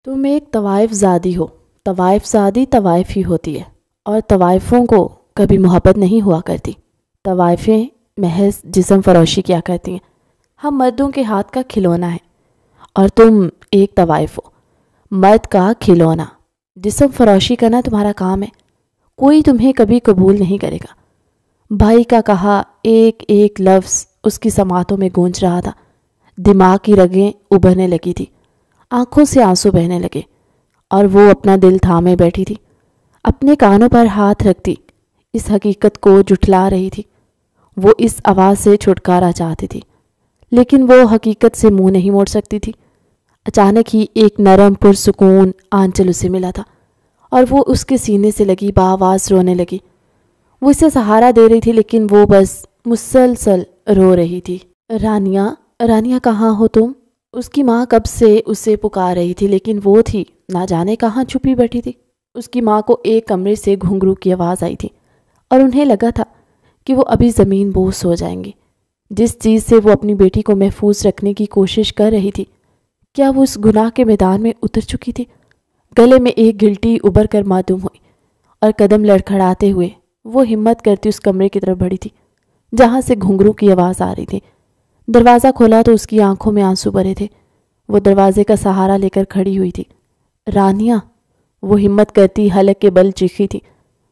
تم ایک طوائف زادی ہو۔ طوائف زادی طوائف ہی ہوتی ہے اور طوائفوں کو کبھی محبت نہیں ہوا کرتی۔ طوائفیں محض جسم فروشی کیا کرتی ہیں۔ ہم مردوں کے ہاتھ کا کھلونا ہے اور تم ایک طوائف ہو، مرد کا کھلونا۔ جسم فروشی کرنا تمہارا کام ہے، کوئی تمہیں کبھی قبول نہیں کرے گا۔ بھائی کا کہا ایک ایک لفظ اس کی سماعتوں میں گونج رہا تھا۔ دماغ کی رگیں ابھرنے لگی تھی، آنکھوں سے آنسو بہنے لگے اور وہ اپنا دل تھامے بیٹھی تھی، اپنے کانوں پر ہاتھ رکھتی اس حقیقت کو جھٹلا رہی تھی۔ وہ اس آواز سے چھٹکارا چاہتی تھی لیکن وہ حقیقت سے منہ نہیں موڑ سکتی تھی۔ اچانک ہی ایک نرم پرسکون آنچل اسے ملا تھا اور وہ اس کے سینے سے لگی بآواز رونے لگی۔ وہ اسے سہارا دے رہی تھی لیکن وہ بس مسلسل رو رہی تھی۔ رانیہ، رانیہ کہاں ہو تم؟ اس کی ماں کب سے اسے پکار رہی تھی لیکن وہ تھی نہ جانے کہاں چھپی بیٹھی تھی۔ اس کی ماں کو ایک کمرے سے گھنگرو کی آواز آئی تھی اور انہیں لگا تھا کہ وہ ابھی زمین بوس ہو جائیں گی۔ جس چیز سے وہ اپنی بیٹی کو محفوظ رکھنے کی کوشش کر رہی تھی، کیا وہ اس گناہ کے میدان میں اتر چکی تھی؟ گلے میں ایک گھلٹی ابھر کر معدوم ہوئی اور قدم لڑکھڑاتے ہوئے وہ ہمت کرتی اس کمرے کی طرف بڑھی تھی جہاں سے گھنگرو کی آواز آ رہی تھی۔ دروازہ کھولا تو اس کی آنکھوں میں آنسو بھرے تھے۔ وہ دروازے کا سہارا لے کر کھڑی ہوئی تھی۔ رانیہ، وہ ہمت کرتی حلق کے بل چیخی تھی۔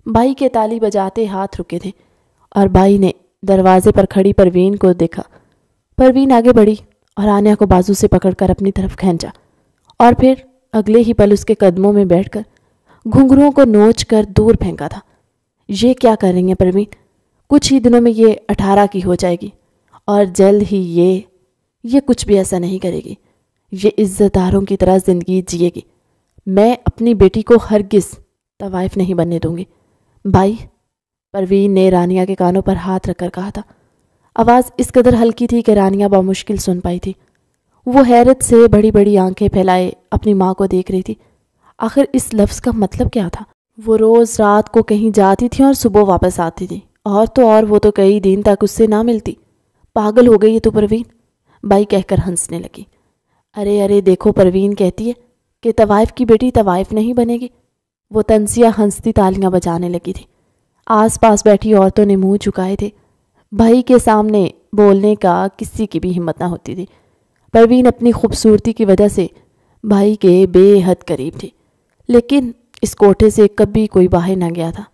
بھائی کے تالی بجاتے ہاتھ رکے تھے اور بھائی نے دروازے پر کھڑی پروین کو دیکھا۔ پروین آگے بڑھی اور رانیہ کو بازو سے پکڑ کر اپنی طرف کھینچا اور پھر اگلے ہی پل اس کے قدموں میں بیٹھ کر گھنگروؤں کو نوچ کر دور پھینکا تھا۔ یہ کیا کر رہی ہیں پروین؟ کچھ ہی دنوں میں یہ 18 کی ہو جائے گی اور جلد ہی یہ کچھ بھی ایسا نہیں کرے گی۔ یہ عزت داروں کی طرح زندگی جیے گی۔ میں اپنی بیٹی کو ہرگز طوائف نہیں بننے دوں گی۔ بھائی، پروین نے رانیہ کے کانوں پر ہاتھ رکھ کر کہا تھا۔ آواز اس قدر ہلکی تھی کہ رانیہ بمشکل سن پائی تھی۔ وہ حیرت سے بڑی بڑی آنکھیں پھیلائے اپنی ماں کو دیکھ رہی تھی۔ آخر اس لفظ کا مطلب کیا تھا؟ وہ روز رات کو کہیں جاتی تھی اور صبح واپس آتی تھی، اور وہ تو کئی دن تک اس سے نہ ملتی۔ پاگل ہو گئی ہے تو پروین، بھائی کہہ کر ہنسنے لگی۔ ارے دیکھو، پروین کہتی ہے کہ طوائف کی بیٹی طوائف نہیں بنے گی۔ وہ تنزیہ ہنستی تالیاں بجانے لگی تھی۔ آس پاس بیٹھی عورتوں نے منہ جھکائے تھے۔ بھائی کے سامنے بولنے کا کسی کی بھی ہمت نہ ہوتی تھی۔ پروین اپنی خوبصورتی کی وجہ سے بھائی کے بے حد قریب تھی، لیکن اس کوٹھے سے کبھی کوئی باہر نہ گیا تھا۔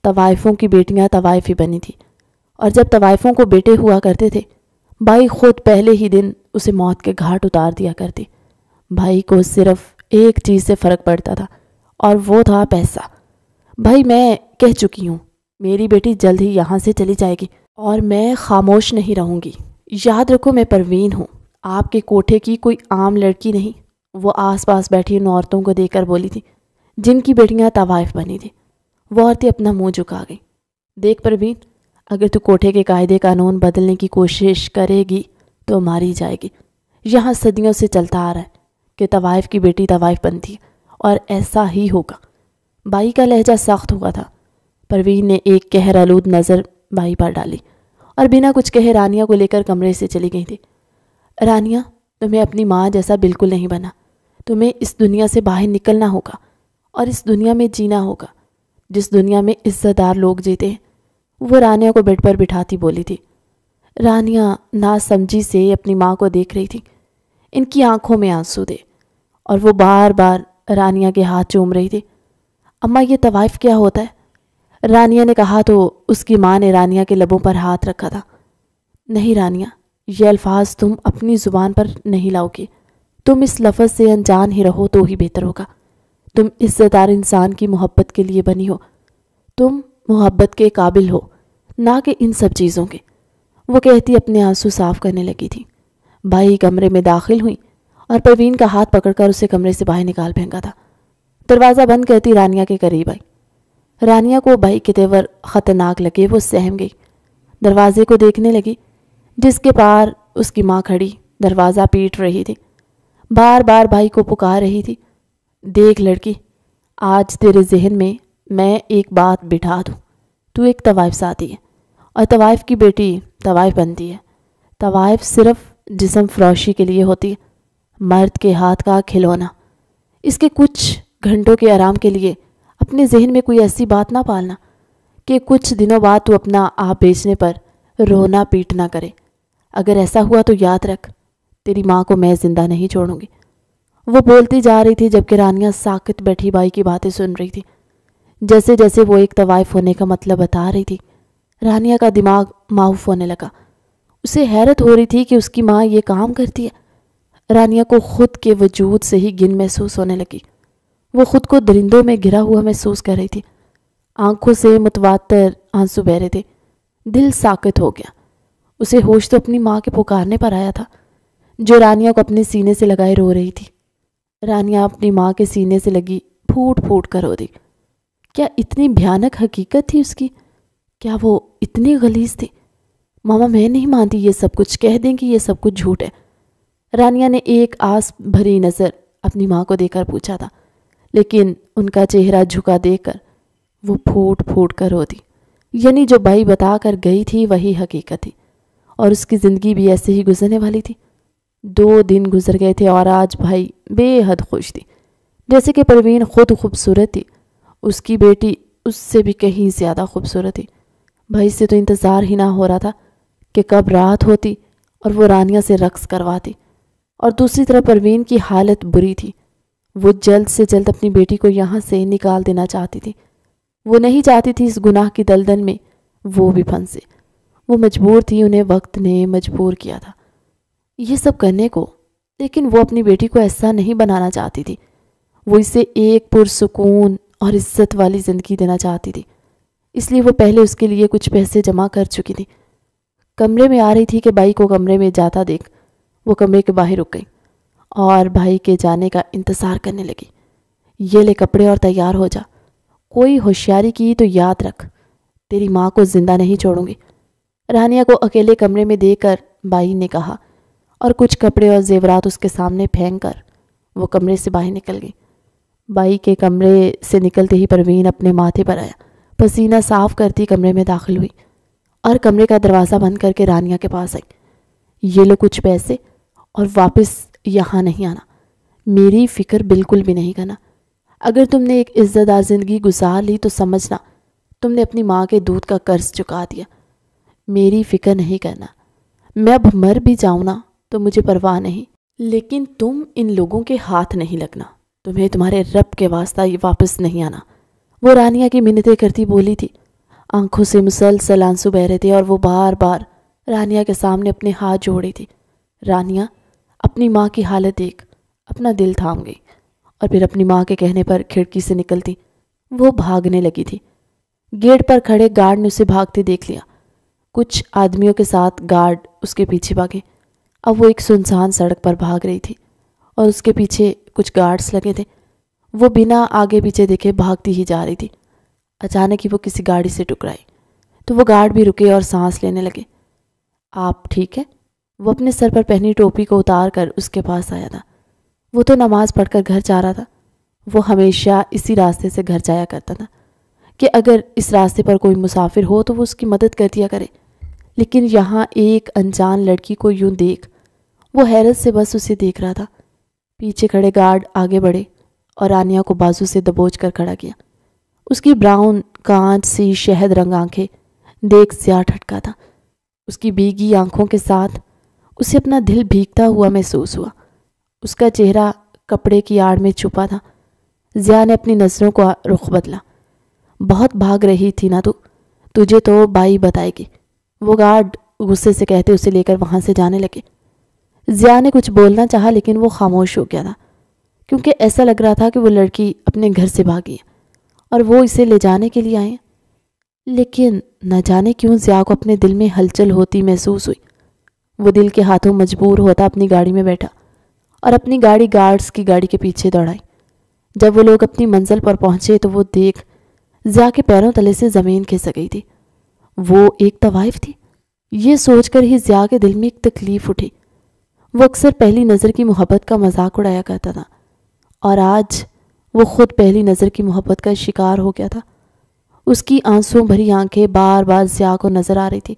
طوائفوں کی بیٹیاں طوائف ہی بنی تھی اور جب طوائفوں کو بیٹے ہوا کرتے تھے، بھائی خود پہلے ہی دن اسے موت کے گھاٹ اتار دیا کرتے۔ بھائی کو صرف ایک چیز سے فرق پڑتا تھا اور وہ تھا پیسہ۔ بھائی، میں کہہ چکی ہوں، میری بیٹی جلد ہی یہاں سے چلی جائے گی اور میں خاموش نہیں رہوں گی۔ یاد رکھو، میں پروین ہوں، آپ کے کوٹھے کی کوئی عام لڑکی نہیں۔ وہ آس پاس بیٹھی ان عورتوں کو دیکھ کر بولی تھی جن کی بیٹیاں طوائف بنی تھیں۔ وہ عورتیں اپنا منہ جھکا گئیں۔ دیکھ پروین، اگر تو کوٹھے کے قاعدے قانون بدلنے کی کوشش کرے گی تو ماری جائے گی۔ یہاں صدیوں سے چلتا آ رہا ہے کہ طوائف کی بیٹی طوائف بنتی ہے اور ایسا ہی ہوگا۔ بھائی کا لہجہ سخت ہوا تھا۔ پروین نے ایک قہر آلود نظر بھائی پر ڈالی اور بنا کچھ کہے رانیہ کو لے کر کمرے سے چلی گئی تھی۔ رانیہ، تمہیں اپنی ماں جیسا بالکل نہیں بنا۔ تمہیں اس دنیا سے باہر نکلنا ہوگا اور اس دنیا میں جینا ہوگا جس دنیا میں عزت دار لوگ جیتے ہیں۔ وہ رانیہ کو بیڈ پر بٹھاتی بولی تھی۔ رانیہ ناسمجھی سے اپنی ماں کو دیکھ رہی تھی، ان کی آنکھوں میں آنسو تھے اور وہ بار بار رانیہ کے ہاتھ چوم رہی تھی۔ اماں، یہ طوائف کیا ہوتا ہے؟ رانیہ نے کہا تو اس کی ماں نے رانیہ کے لبوں پر ہاتھ رکھا تھا۔ نہیں رانیہ، یہ الفاظ تم اپنی زبان پر نہیں لاؤ گی۔ تم اس لفظ سے انجان ہی رہو تو ہی بہتر ہوگا۔ تم عزت دار انسان کی محبت کے لیے بنی ہو۔ تم محبت کے قابل ہو، نہ کہ ان سب چیزوں کے۔ وہ کہتی اپنے آنسو صاف کرنے لگی تھی۔ بھائی کمرے میں داخل ہوئی اور پروین کا ہاتھ پکڑ کر اسے کمرے سے باہر نکال پھینکا تھا۔ دروازہ بند کرتی رانیہ کے قریب آئی۔ رانیہ کو بھائی کے تیور خطرناک لگے۔ وہ سہم گئی، دروازے کو دیکھنے لگی جس کے پار اس کی ماں کھڑی دروازہ پیٹ رہی تھی، بار بار بھائی کو پکار رہی تھی۔ دیکھ لڑکی، آج تیرے ذہن میں ایک بات بٹھا دوں، تو ایک طوائف زادی ہے اور طوائف کی بیٹی طوائف بنتی ہے۔ طوائف صرف جسم فروشی کے لیے ہوتی ہے، مرد کے ہاتھ کا کھلونا۔ اس کے کچھ گھنٹوں کے آرام کے لیے اپنے ذہن میں کوئی ایسی بات نہ پالنا کہ کچھ دنوں بعد تو اپنا آپ بیچنے پر رونا پیٹنا کرے۔ اگر ایسا ہوا تو یاد رکھ، تیری ماں کو میں زندہ نہیں چھوڑوں گی۔ وہ بولتی جا رہی تھی جبکہ رانیہ ساکت بیٹھی بائی کی باتیں سن رہی تھی۔ جیسے جیسے وہ ایک طوائف ہونے کا مطلب بتا رہی تھی، رانیہ کا دماغ معاف ہونے لگا۔ اسے حیرت ہو رہی تھی کہ اس کی ماں یہ کام کرتی ہے۔ رانیہ کو خود کے وجود سے ہی گن محسوس ہونے لگی۔ وہ خود کو درندوں میں گھرا ہوا محسوس کر رہی تھی۔ آنکھوں سے متواتر آنسو بہ رہے تھے۔ دل ساکت ہو گیا۔ اسے ہوش تو اپنی ماں کے پکارنے پر آیا تھا، جو رانیہ کو اپنے سینے سے لگائے رو رہی تھی۔ رانیہ اپنی ماں کے سینے سے لگی پھوٹ پھوٹ کر رو دی۔ کیا اتنی بھیانک حقیقت تھی اس کی؟ کیا وہ اتنی غلیظ تھی؟ ماما میں نہیں مانتی یہ سب کچھ، کہہ دیں کہ یہ سب کچھ جھوٹ ہے۔ رانیہ نے ایک آس بھری نظر اپنی ماں کو دے کر پوچھا تھا، لیکن ان کا چہرہ جھکا دیکھ کر وہ پھوٹ پھوٹ کر رو دی۔ یعنی جو بائی بتا کر گئی تھی وہی حقیقت تھی، اور اس کی زندگی بھی ایسے ہی گزرنے والی تھی۔ 2 دن گزر گئے تھے اور آج بھائی بے حد خوش تھی، جیسے کہ پروین خود خوبصورت تھی۔ اس کی بیٹی اس سے بھی کہیں زیادہ خوبصورت تھی۔ بھائی سے تو انتظار ہی نہ ہو رہا تھا کہ کب رات ہوتی اور وہ رانیہ سے رقص کرواتی، اور دوسری طرف پروین کی حالت بری تھی۔ وہ جلد سے جلد اپنی بیٹی کو یہاں سے نکال دینا چاہتی تھی۔ وہ نہیں چاہتی تھی اس گناہ کی دلدل میں وہ بھی پھنسے۔ وہ مجبور تھی، انہیں وقت نے مجبور کیا تھا یہ سب کرنے کو، لیکن وہ اپنی بیٹی کو ایسا نہیں بنانا چاہتی تھی۔ وہ اسے ایک پرسکون اور عزت والی زندگی دینا چاہتی تھی، اس لیے وہ پہلے اس کے لیے کچھ پیسے جمع کر چکی تھی۔ کمرے میں آ رہی تھی کہ بھائی کو کمرے میں جاتا دیکھ وہ کمرے کے باہر رک گئی اور بھائی کے جانے کا انتظار کرنے لگی۔ یہ لے کپڑے اور تیار ہو جا، کوئی ہوشیاری کی تو یاد رکھ، تیری ماں کو زندہ نہیں چھوڑوں گی۔ رانیہ کو اکیلے کمرے میں دے کر بائی نے کہا، اور کچھ کپڑے اور زیورات اس کے سامنے پھینک کر وہ کمرے سے باہر نکل گئی۔ بائی کے کمرے سے نکلتے ہی پروین اپنے ماتھے پر آیا، پسینہ صاف کرتی کمرے میں داخل ہوئی اور کمرے کا دروازہ بند کر کے رانیہ کے پاس آئی۔ یہ لو کچھ پیسے اور واپس یہاں نہیں آنا، میری فکر بالکل بھی نہیں کرنا۔ اگر تم نے ایک عزت دار زندگی گزار لی تو سمجھنا تم نے اپنی ماں کے دودھ کا قرض چکا دیا۔ میری فکر نہیں کرنا، میں اب مر بھی جاؤں نا تو مجھے پرواہ نہیں، لیکن تم ان لوگوں کے ہاتھ نہیں لگنا، تمہیں تمہارے رب کے واسطہ یہ واپس نہیں آنا۔ وہ رانیہ کی منتیں کرتی بولی تھی۔ آنکھوں سے مسلسل آنسو بہ رہے تھے اور وہ بار بار رانیہ کے سامنے اپنے ہاتھ جوڑی تھی۔ رانیہ اپنی ماں کی حالت دیکھ اپنا دل تھام گئی اور پھر اپنی ماں کے کہنے پر کھڑکی سے نکلتی وہ بھاگنے لگی تھی۔ گیٹ پر کھڑے گارڈ نے اسے بھاگتے دیکھ لیا۔ کچھ آدمیوں کے ساتھ گارڈ اس کے پیچھے بھاگے۔ اب وہ ایک سنسان سڑک پر بھاگ رہی تھی اور اس کے پیچھے کچھ گارڈز لگے تھے۔ وہ بنا آگے پیچھے دیکھے بھاگتی ہی جا رہی تھی۔ اچانک ہی وہ کسی گاڑی سے ٹکرائی تو وہ گارڈ بھی رکے اور سانس لینے لگے۔ آپ ٹھیک ہے؟ وہ اپنے سر پر پہنی ٹوپی کو اتار کر اس کے پاس آیا تھا۔ وہ تو نماز پڑھ کر گھر جا رہا تھا۔ وہ ہمیشہ اسی راستے سے گھر جایا کرتا تھا کہ اگر اس راستے پر کوئی مسافر ہو تو وہ اس کی مدد کر دیا کرے، لیکن یہاں ایک انجان لڑکی کو یوں دیکھ وہ حیرت سے بس اسے دیکھ رہا تھا۔ پیچھے کھڑے گارڈ آگے بڑھے اور رانیہ کو بازو سے دبوچ کر کھڑا کیا۔ اس کی براؤن کانچ سی شہد رنگ آنکھیں دیکھ زیادہ ٹھٹکا تھا۔ اس کی بھیگی آنکھوں کے ساتھ اسے اپنا دل بھیگتا ہوا محسوس ہوا۔ اس کا چہرہ کپڑے کی آڑ میں چھپا تھا۔ ضیاء نے اپنی نظروں کا رخ بدلا۔ بہت بھاگ رہی تھی نا تو، تجھے تو بائی بتائے گی، وہ گارڈ غصے سے کہتے اسے لے کر وہاں سے جانے لگے۔ ضیاء نے کچھ بولنا چاہا لیکن وہ خاموش ہو گیا تھا، کیونکہ ایسا لگ رہا تھا کہ وہ لڑکی اپنے گھر سے بھاگی ہے اور وہ اسے لے جانے کے لیے آئے ہیں۔ لیکن نہ جانے کیوں ضیاء کو اپنے دل میں ہلچل ہوتی محسوس ہوئی۔ وہ دل کے ہاتھوں مجبور ہوتا اپنی گاڑی میں بیٹھا اور اپنی گاڑی گارڈز کی گاڑی کے پیچھے دوڑائی۔ جب وہ لوگ اپنی منزل پر پہنچے تو وہ دیکھ ضیاء کے پیروں تلے سے زمین کھسک گئی تھی۔ وہ ایک طوائف تھی۔ یہ سوچ کر ہی ضیاء کے دل میں ایک تکلیف اٹھی۔ وہ اکثر پہلی نظر کی محبت کا مذاق اڑایا کرتا تھا اور آج وہ خود پہلی نظر کی محبت کا شکار ہو گیا تھا۔ اس کی آنسوں بھری آنکھیں بار بار ضیاء کو نظر آ رہی تھی۔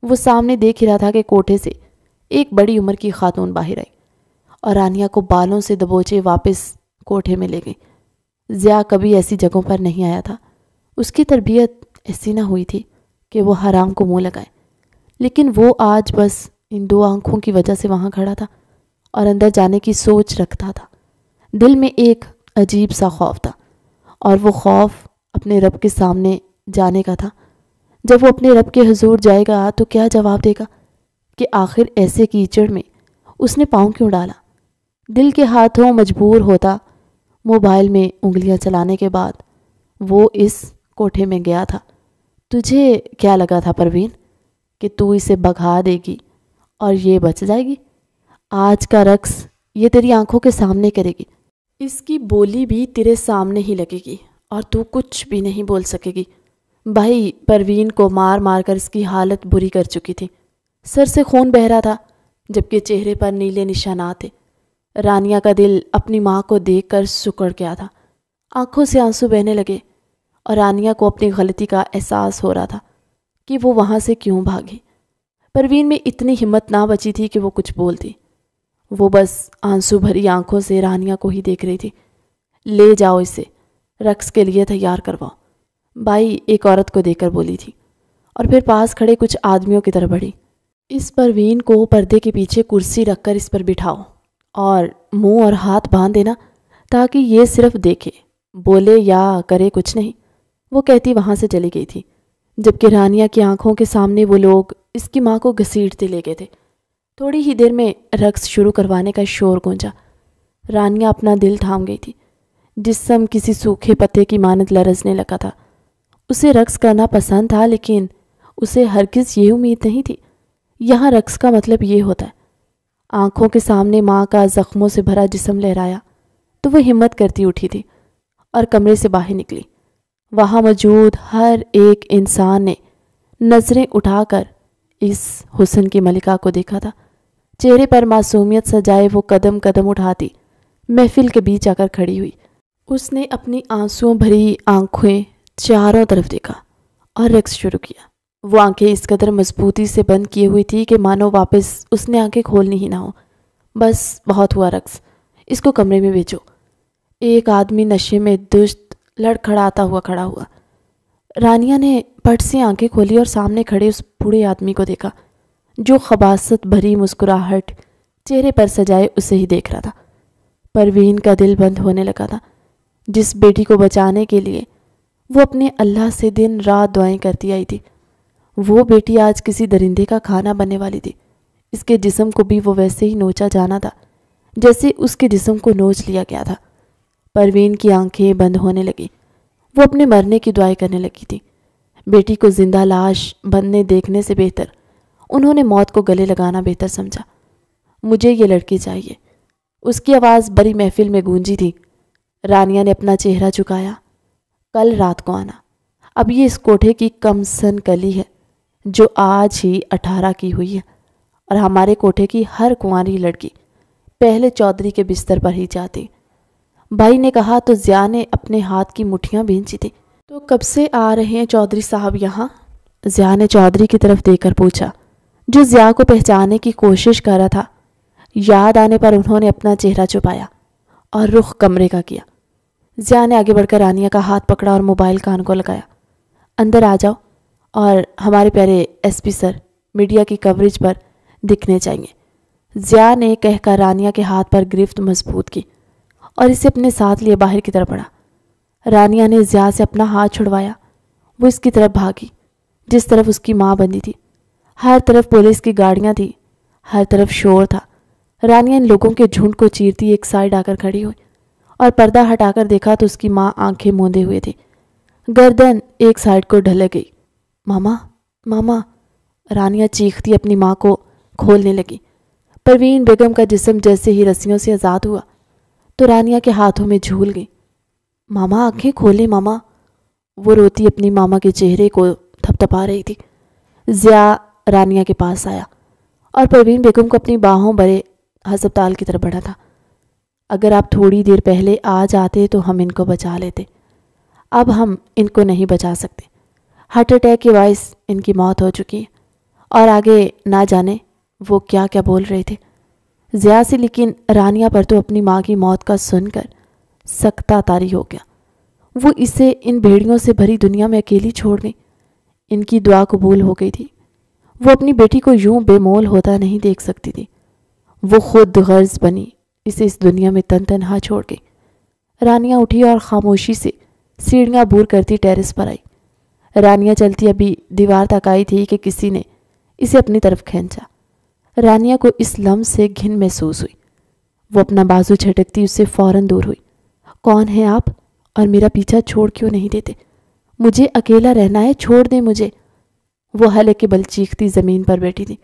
وہ سامنے دیکھ ہی رہا تھا کہ کوٹھے سے ایک بڑی عمر کی خاتون باہر آئی اور رانیہ کو بالوں سے دبوچے واپس کوٹھے میں لے گئی۔ ضیاء کبھی ایسی جگہوں پر نہیں آیا تھا، اس کی تربیت ایسی نہ ہوئی تھی کہ وہ حرام کو منہ لگائے، لیکن وہ آج بس ان 2 آنکھوں کی وجہ سے وہاں کھڑا تھا اور اندر جانے کی سوچ رکھتا تھا۔ دل میں ایک عجیب سا خوف تھا، اور وہ خوف اپنے رب کے سامنے جانے کا تھا۔ جب وہ اپنے رب کے حضور جائے گا تو کیا جواب دے گا کہ آخر ایسے کیچڑ میں اس نے پاؤں کیوں ڈالا؟ دل کے ہاتھوں مجبور ہوتا موبائل میں انگلیاں چلانے کے بعد وہ اس کوٹھے میں گیا تھا۔ تجھے کیا لگا تھا پروین کہ تو اسے بھگا دے گی اور یہ بچ جائے گی؟ آج کا رقص یہ تیری آنکھوں کے سامنے کرے گی، اس کی بولی بھی تیرے سامنے ہی لگے گی اور تو کچھ بھی نہیں بول سکے گی۔ بھائی پروین کو مار مار کر اس کی حالت بری کر چکی تھی، سر سے خون بہہ رہا تھا جبکہ چہرے پر نیلے نشانات تھے۔ رانیہ کا دل اپنی ماں کو دیکھ کر سکڑ گیا تھا، آنکھوں سے آنسو بہنے لگے اور رانیہ کو اپنی غلطی کا احساس ہو رہا تھا کہ وہ وہاں سے کیوں بھاگی۔ پروین میں اتنی ہمت نہ بچی تھی کہ وہ کچھ بولتی، وہ بس آنسو بھری آنکھوں سے رانیہ کو ہی دیکھ رہی تھی۔ لے جاؤ اسے، رقص کے لیے تیار کرواؤ، بھائی ایک عورت کو دیکھ کر بولی تھی، اور پھر پاس کھڑے کچھ آدمیوں کی طرف بڑھی۔ اس پروین کو پردے کے پیچھے کرسی رکھ کر اس پر بٹھاؤ اور منہ اور ہاتھ باندھ دینا تاکہ یہ صرف دیکھے، بولے یا کرے کچھ نہیں۔ وہ کہتی وہاں سے چلی گئی تھی جبکہ رانیہ کی آنکھوں کے سامنے وہ لوگ اس کی ماں کو گھسیٹتے لے گئے تھے۔ تھوڑی ہی دیر میں رقص شروع کروانے کا شور گونجا۔ رانیہ اپنا دل تھام گئی تھی، جسم کسی سوکھے پتے کی مانند لرزنے لگا تھا۔ اسے رقص کرنا پسند تھا لیکن اسے ہرگز یہ امید نہیں تھی یہاں رقص کا مطلب یہ ہوتا ہے۔ آنکھوں کے سامنے ماں کا زخموں سے بھرا جسم لہرایا تو وہ ہمت کرتی اٹھی تھی اور کمرے سے باہر نکلی۔ وہاں موجود ہر ایک انسان نے نظریں اٹھا کر اس حسن کی ملکہ کو دیکھا تھا۔ چہرے پر معصومیت سجائے وہ قدم قدم اٹھاتی محفل کے بیچ آ کر کھڑی ہوئی۔ اس نے اپنی آنسوؤں بھری آنکھیں چاروں طرف دیکھا اور رقص شروع کیا۔ وہ آنکھیں اس قدر مضبوطی سے بند کیے ہوئی تھی کہ مانو واپس اس نے آنکھیں کھولنی ہی نہ ہو۔ بس بہت ہوا رقص، اس کو کمرے میں بھیجو۔ ایک آدمی نشے میں دشت لڑکھڑاتا ہوا کھڑا ہوا۔ رانیہ نے پٹ سے آنکھیں کھولی اور سامنے کھڑے اس بوڑھے آدمی کو دیکھا جو خباثت بھری مسکراہٹ چہرے پر سجائے اسے ہی دیکھ رہا تھا۔ پروین کا دل بند ہونے لگا تھا۔ جس بیٹی کو بچانے کے لیے وہ اپنے اللہ سے دن رات دعائیں کرتی آئی تھی، وہ بیٹی آج کسی درندے کا کھانا بننے والی تھی۔ اس کے جسم کو بھی وہ ویسے ہی نوچا جانا تھا جیسے اس کے جسم کو نوچ لیا گیا تھا۔ پروین کی آنکھیں بند ہونے لگی، وہ اپنے مرنے کی دعائیں کرنے لگی تھی۔ بیٹی کو زندہ لاش بننے دیکھنے سے بہتر انہوں نے موت کو گلے لگانا بہتر سمجھا۔ مجھے یہ لڑکی چاہیے، اس کی آواز بڑی محفل میں گونجی تھی۔ رانیہ نے اپنا چہرہ جھکایا۔ کل رات کو آنا، اب یہ اس کوٹھے کی کم سن کلی ہے جو آج ہی 18 کی ہوئی ہے، اور ہمارے کوٹھے کی ہر کنواری لڑکی پہلے چودھری کے بستر پر ہی جاتی۔ بھائی نے کہا تو ضیاء نے اپنے ہاتھ کی مٹھیاں بھینچی تھی۔ تو کب سے آ رہے ہیں چودھری صاحب یہاں؟ ضیاء نے چودھری کی طرف دیکھ کر پوچھا جو ضیاء کو پہچاننے کی کوشش کر رہا تھا۔ یاد آنے پر انہوں نے اپنا چہرہ چھپایا اور رخ کمرے کا کیا۔ ضیاء نے آگے بڑھ کر رانیہ کا ہاتھ پکڑا اور موبائل کان کو لگایا۔ اندر آ جاؤ اور ہمارے پیارے ایس پی سر میڈیا کی کوریج پر دکھنے چاہیے۔ ضیاء نے کہہ کر رانیہ کے ہاتھ پر گرفت مضبوط کی اور اسے اپنے ساتھ لیے باہر کی طرف بڑھا۔ رانیہ نے ضیاء سے اپنا ہاتھ چھڑوایا۔ وہ اس کی طرف بھاگی جس طرف اس کی ماں بندی تھی۔ ہر طرف پولیس کی گاڑیاں تھی، ہر طرف شور تھا۔ رانیہ ان لوگوں کے جھنڈ کو چیرتی ایک سائڈ آ کر کھڑی ہوئی اور پردہ ہٹا کر دیکھا تو اس کی ماں آنکھیں موندے ہوئے تھی، گردن ایک سائڈ کو ڈھل گئی۔ ماما ماما، رانیہ چیختی اپنی ماں کو کھولنے لگی۔ پروین بیگم کا جسم جیسے ہی رسیوں سے آزاد ہوا تو رانیہ کے ہاتھوں میں جھول گئی۔ ماما آنکھیں کھولے ماما، وہ روتی اپنی ماما کے چہرے کو تھپ تھپا رہی تھی۔ ضیاء رانیہ کے پاس آیا اور پروین بیگم کو اپنی باہوں بھرے ہسپتال کی طرف بڑھا تھا۔ اگر آپ تھوڑی دیر پہلے آ جاتے تو ہم ان کو بچا لیتے، اب ہم ان کو نہیں بچا سکتے۔ ہارٹ اٹیک کے باعث ان کی موت ہو چکی ہے اور آگے نہ جانے وہ کیا کیا بول رہے تھے ضیاء سے، لیکن رانیہ پر تو اپنی ماں کی موت کا سن کر سکتہ طاری ہو گیا۔ وہ اسے ان بھیڑیوں سے بھری دنیا میں اکیلی چھوڑ گئی۔ ان کی دعا قبول ہو گئی تھی۔ وہ اپنی بیٹی کو یوں بے مول ہوتا نہیں دیکھ سکتی تھی۔ وہ خود غرض بنی اسے اس دنیا میں تنہا چھوڑ گئی۔ رانیہ اٹھی اور خاموشی سے سیڑھیاں عبور کرتی ٹیرس پر آئی۔ رانیہ چلتی ابھی دیوار تک آئی تھی کہ کسی نے اسے اپنی طرف کھینچا۔ رانیہ کو اس لمس سے گھن محسوس ہوئی۔ وہ اپنا بازو جھٹکتی اس سے فوراً دور ہوئی۔ کون ہیں آپ؟ اور میرا پیچھا چھوڑ کیوں نہیں دیتے؟ مجھے اکیلا رہنا ہے، چھوڑ دیں مجھے۔ وہ حلقے بل چیختی زمین پر بیٹھی تھی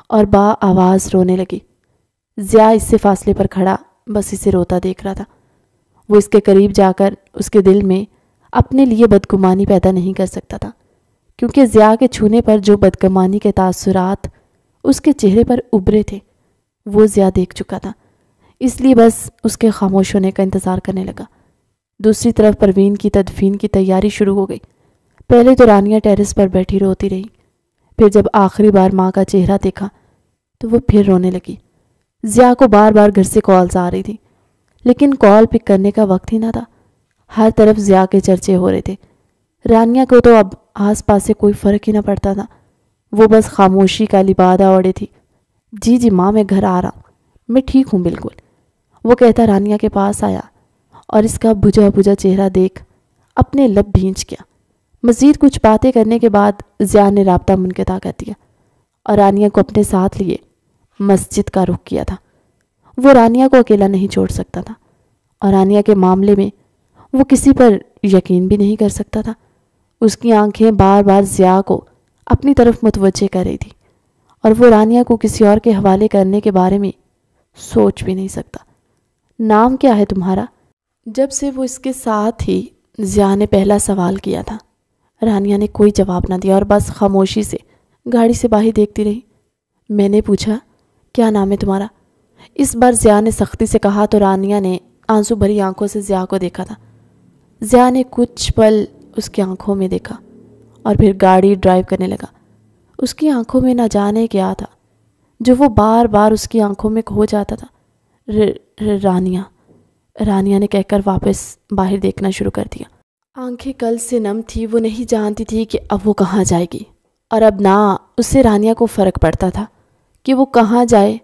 اور با آواز رونے لگی۔ ضیاء اس سے فاصلے پر کھڑا بس اسے روتا دیکھ رہا تھا۔ وہ اس کے قریب جا کر اس کے دل میں اپنے لیے بدگمانی پیدا نہیں کر سکتا تھا، کیونکہ ضیاء کے چھونے پر جو بدگمانی کے تاثرات اس کے چہرے پر ابھرے تھے وہ ضیاء دیکھ چکا تھا، اس لیے بس اس کے خاموش ہونے کا انتظار کرنے لگا۔ دوسری طرف پروین کی تدفین کی تیاری شروع ہو گئی۔ پہلے تو رانیہ ٹیرس پر بیٹھی روتی رہی، پھر جب آخری بار ماں کا چہرہ دیکھا تو وہ پھر رونے لگی۔ ضیاء کو بار بار گھر سے کالز آ رہی تھی، لیکن کال پک کرنے کا وقت ہی نہ تھا۔ ہر طرف ضیاء کے چرچے ہو رہے تھے۔ رانیہ کو تو اب آس پاس سے کوئی فرق ہی نہ پڑتا تھا۔ وہ بس خاموشی کا لبادہ اوڑے تھی۔ جی ماں، میں گھر آ رہا ہوں، میں ٹھیک ہوں بالکل، وہ کہتا رانیہ کے پاس آیا اور اس کا بجھا بجھا چہرہ دیکھ اپنے لب بھینچ گیا۔ مزید کچھ باتیں کرنے کے بعد ضیاء نے رابطہ منقطع کر دیا اور رانیہ کو اپنے ساتھ لیے مسجد کا رخ کیا تھا۔ وہ رانیہ کو اکیلا نہیں چھوڑ سکتا تھا اور رانیہ کے معاملے میں وہ کسی پر یقین بھی نہیں کر سکتا تھا۔ اس کی آنکھیں بار بار ضیاء کو اپنی طرف متوجہ کر رہی تھی اور وہ رانیہ کو کسی اور کے حوالے کرنے کے بارے میں سوچ بھی نہیں سکتا۔ نام کیا ہے تمہارا؟ جب سے وہ اس کے ساتھ ہی ضیاء نے پہلا سوال کیا تھا۔ رانیہ نے کوئی جواب نہ دیا اور بس خاموشی سے گاڑی سے باہر دیکھتی رہی۔ میں نے پوچھا کیا نام ہے تمہارا؟ اس بار ضیاء نے سختی سے کہا تو رانیہ نے آنسو بھری آنکھوں سے ضیاء کو دیکھا تھا۔ ضیاء نے کچھ پل اس کی آنکھوں میں دیکھا اور پھر گاڑی ڈرائیو کرنے لگا۔ اس کی آنکھوں میں نہ جانے کیا تھا جو وہ بار بار اس کی آنکھوں میں کھو جاتا تھا۔ رانیہ نے کہہ کر واپس باہر دیکھنا شروع کر دیا۔ آنکھیں کل سے نم تھی، وہ نہیں جانتی تھی کہ اب وہ کہاں جائے گی، اور اب نہ اس سے رانیہ کو فرق پڑتا تھا کہ وہ کہاں جائے۔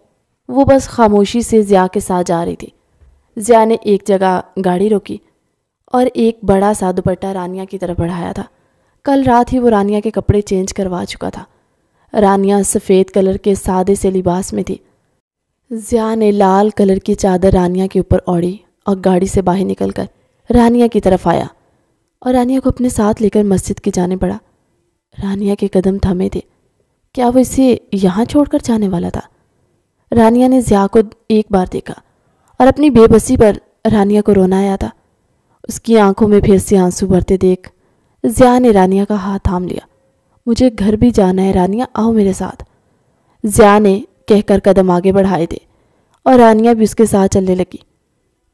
وہ بس خاموشی سے ضیاء کے ساتھ جا رہی تھی۔ ضیاء نے ایک جگہ گاڑی روکی اور ایک بڑا سا دوپٹہ رانیہ کی طرف بڑھایا تھا۔ کل رات ہی وہ رانیہ کے کپڑے چینج کروا چکا تھا۔ رانیہ سفید کلر کے سادے سے لباس میں تھی۔ ضیاء نے لال کلر کی چادر رانیہ کے اوپر اوڑھی اور گاڑی سے باہر نکل کر رانیہ کی طرف آیا اور رانیہ کو اپنے ساتھ لے کر مسجد کی جانب بڑھا۔ رانیہ کے قدم تھمے تھے۔ کیا وہ اسے یہاں چھوڑ کر جانے والا تھا؟ رانیہ نے ضیاء کو ایک بار دیکھا اور اپنی بے بسی پر رانیہ کو رونا آیا تھا۔ اس کی آنکھوں میں پھر سے آنسو بھرتے دیکھ ضیاء نے رانیہ کا ہاتھ تھام لیا۔ مجھے گھر بھی جانا ہے رانیہ، آؤ میرے ساتھ، ضیاء نے کہہ کر قدم آگے بڑھائے تھے اور رانیہ بھی اس کے ساتھ چلنے لگی۔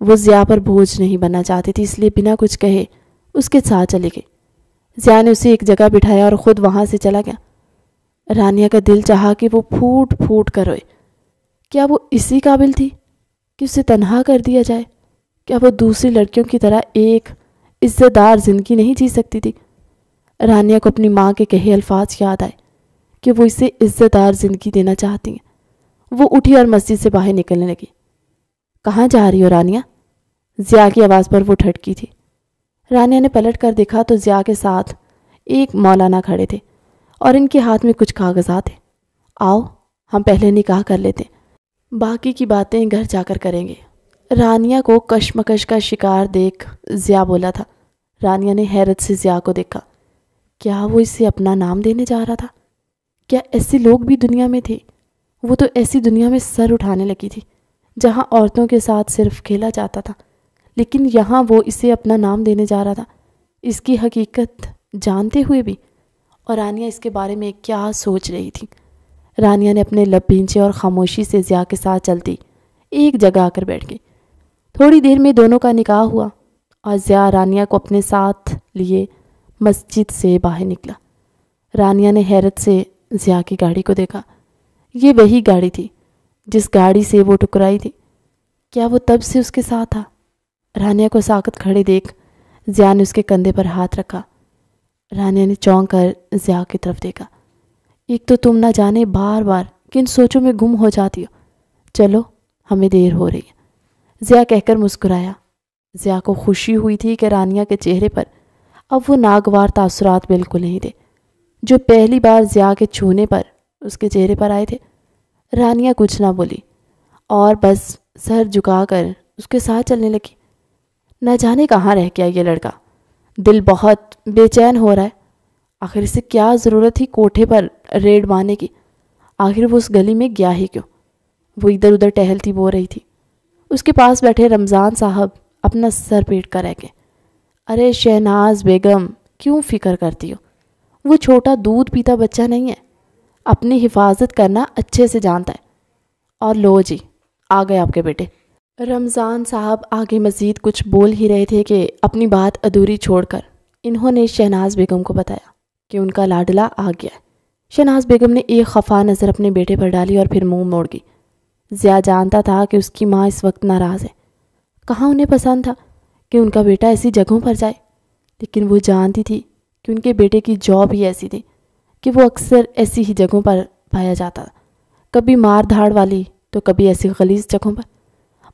وہ ضیاء پر بوجھ نہیں بننا چاہتی تھی، اس لیے بنا کچھ کہے اس کے ساتھ چلے گئے۔ ضیاء نے اسے ایک جگہ بٹھایا اور خود وہاں سے چلا گیا۔ رانیہ کا دل چاہا کہ وہ پھوٹ پھوٹ کر روئے۔ کیا وہ اسی قابل تھی کہ اسے تنہا کر دیا جائے؟ کیا وہ دوسری لڑکیوں کی طرح ایک عزت دار زندگی نہیں جی سکتی تھی؟ رانیہ کو اپنی ماں کے کہے الفاظ یاد آئے کہ وہ اسے عزت دار زندگی دینا چاہتی ہیں۔ وہ اٹھی اور مسجد سے باہر نکلنے لگی۔ کہاں جا رہی ہو رانیہ؟ ضیاء کی آواز پر وہ ٹھٹکی تھی۔ رانیہ نے پلٹ کر دیکھا تو ضیاء کے ساتھ ایک مولانا کھڑے تھے اور ان کے ہاتھ میں کچھ کاغذات تھے۔ آؤ ہم پہلے نکاح کر لیتے، باقی کی باتیں گھر جا کر کریں گے۔ رانیہ کو کشمکش کا شکار دیکھ ضیاء بولا تھا۔ رانیہ نے حیرت سے ضیاء کو دیکھا۔ کیا وہ اسے اپنا نام دینے جا رہا تھا؟ کیا ایسے لوگ بھی دنیا میں تھے؟ وہ تو ایسی دنیا میں سر اٹھانے لگی تھی جہاں عورتوں کے ساتھ صرف کھیلا جاتا تھا، لیکن یہاں وہ اسے اپنا نام دینے جا رہا تھا، اس کی حقیقت جانتے ہوئے بھی۔ اور رانیہ اس کے بارے میں کیا سوچ رہی تھی؟ رانیہ نے اپنے لب بھینچے اور خاموشی سے ضیاء کے ساتھ چلتی ایک جگہ آ کر بیٹھ گئی۔ تھوڑی دیر میں دونوں کا نکاح ہوا اور ضیاء رانیہ کو اپنے ساتھ لیے مسجد سے باہر نکلا۔ رانیہ نے حیرت سے ضیاء کی گاڑی کو دیکھا۔ یہ وہی گاڑی تھی جس گاڑی سے وہ ٹکرائی تھی۔ کیا وہ تب سے اس کے ساتھ تھا؟ رانیہ کو ساکت کھڑے دیکھ ضیاء نے اس کے کندھے پر ہاتھ رکھا۔ رانیہ نے چونک کر ضیاء کی طرف دیکھا۔ ایک تو تم نہ جانے بار بار کن سوچوں میں گم ہو جاتی ہو، چلو ہمیں دیر ہو رہی ہے، ضیاء کہہ کر مسکرایا۔ ضیاء کو خوشی ہوئی تھی کہ رانیہ کے چہرے پر اب وہ ناگوار تاثرات بالکل نہیں تھے جو پہلی بار ضیاء کے چھونے پر اس کے چہرے پر آئے تھے۔ رانیہ کچھ نہ بولی اور بس سر جھکا کر اس کے ساتھ چلنے لگی۔ نہ جانے کہاں رہ گیا یہ لڑکا، دل بہت بے چین ہو رہا ہے۔ آخر اسے کیا ضرورت تھی کوٹھے پر ریڈ مارنے کی؟ آخر وہ اس گلی میں گیا ہی کیوں؟ وہ ادھر ادھر ٹہلتی بو رہی تھی۔ اس کے پاس بیٹھے رمضان صاحب اپنا سر پیٹ کر رہ گئے۔ ارے شہناز بیگم کیوں فکر کرتی ہو؟ وہ چھوٹا دودھ پیتا بچہ نہیں ہے، اپنی حفاظت کرنا اچھے سے جانتا ہے۔ اور لو جی آ گئے آپ کے بیٹے۔ رمضان صاحب آگے مزید کچھ بول ہی رہے تھے کہ اپنی بات ادھوری چھوڑ کر انہوں نے شہناز بیگم کو بتایا کہ ان کا لاڈلا آ گیا ہے۔ شہناز بیگم نے ایک خفا نظر اپنے بیٹے پر ڈالی اور پھر منہ موڑ گئی۔ ضیاء جانتا تھا کہ اس کی ماں اس وقت ناراض ہے۔ کہاں انہیں پسند تھا کہ ان کا بیٹا ایسی جگہوں پر جائے، لیکن وہ جانتی تھی کہ ان کے بیٹے کی جاب ہی ایسی تھی کہ وہ اکثر ایسی ہی جگہوں پر پایا جاتا تھا، کبھی مار دھاڑ والی تو کبھی ایسی غلیظ جگہوں پر۔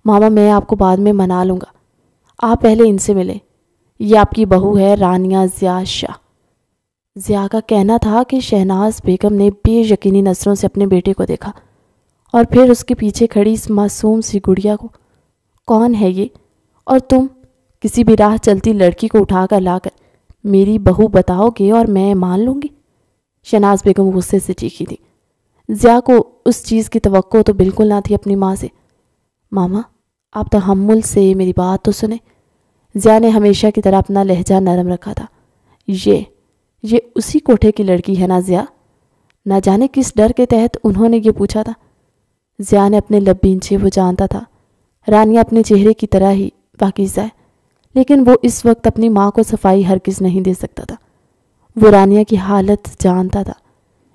ماما میں آپ کو بعد میں منا لوں گا، آپ پہلے ان سے ملیں، یہ آپ کی بہو ہے رانیہ ضیاء شاہ۔ ضیاء کا کہنا تھا کہ شہناز بیگم نے بے یقینی نظروں سے اپنے بیٹے کو دیکھا اور پھر اس کے پیچھے کھڑی اس معصوم سی گڑیا کو۔ کون ہے یہ؟ اور تم کسی بھی راہ چلتی لڑکی کو اٹھا کر لا کر میری بہو بتاؤ گے اور میں مان لوں گی؟ شہناز بیگم غصے سے چیخی تھی۔ ضیاء کو اس چیز کی توقع تو بالکل نہ تھی اپنی ماں سے۔ ماما آپ تحمل سے میری بات تو سنیں۔ ضیاء نے ہمیشہ کی طرح اپنا لہجہ نرم رکھا تھا۔ یہ اسی کوٹھے کی لڑکی ہے نا ضیاء؟ نہ جانے کس ڈر کے تحت انہوں نے یہ پوچھا تھا۔ ضیاء نے اپنے لب بھینچے، وہ جانتا تھا رانیہ اپنے چہرے کی طرح ہی پاکیزہ ہے، لیکن وہ اس وقت اپنی ماں کو صفائی ہرگز نہیں دے سکتا تھا۔ وہ رانیہ کی حالت جانتا تھا،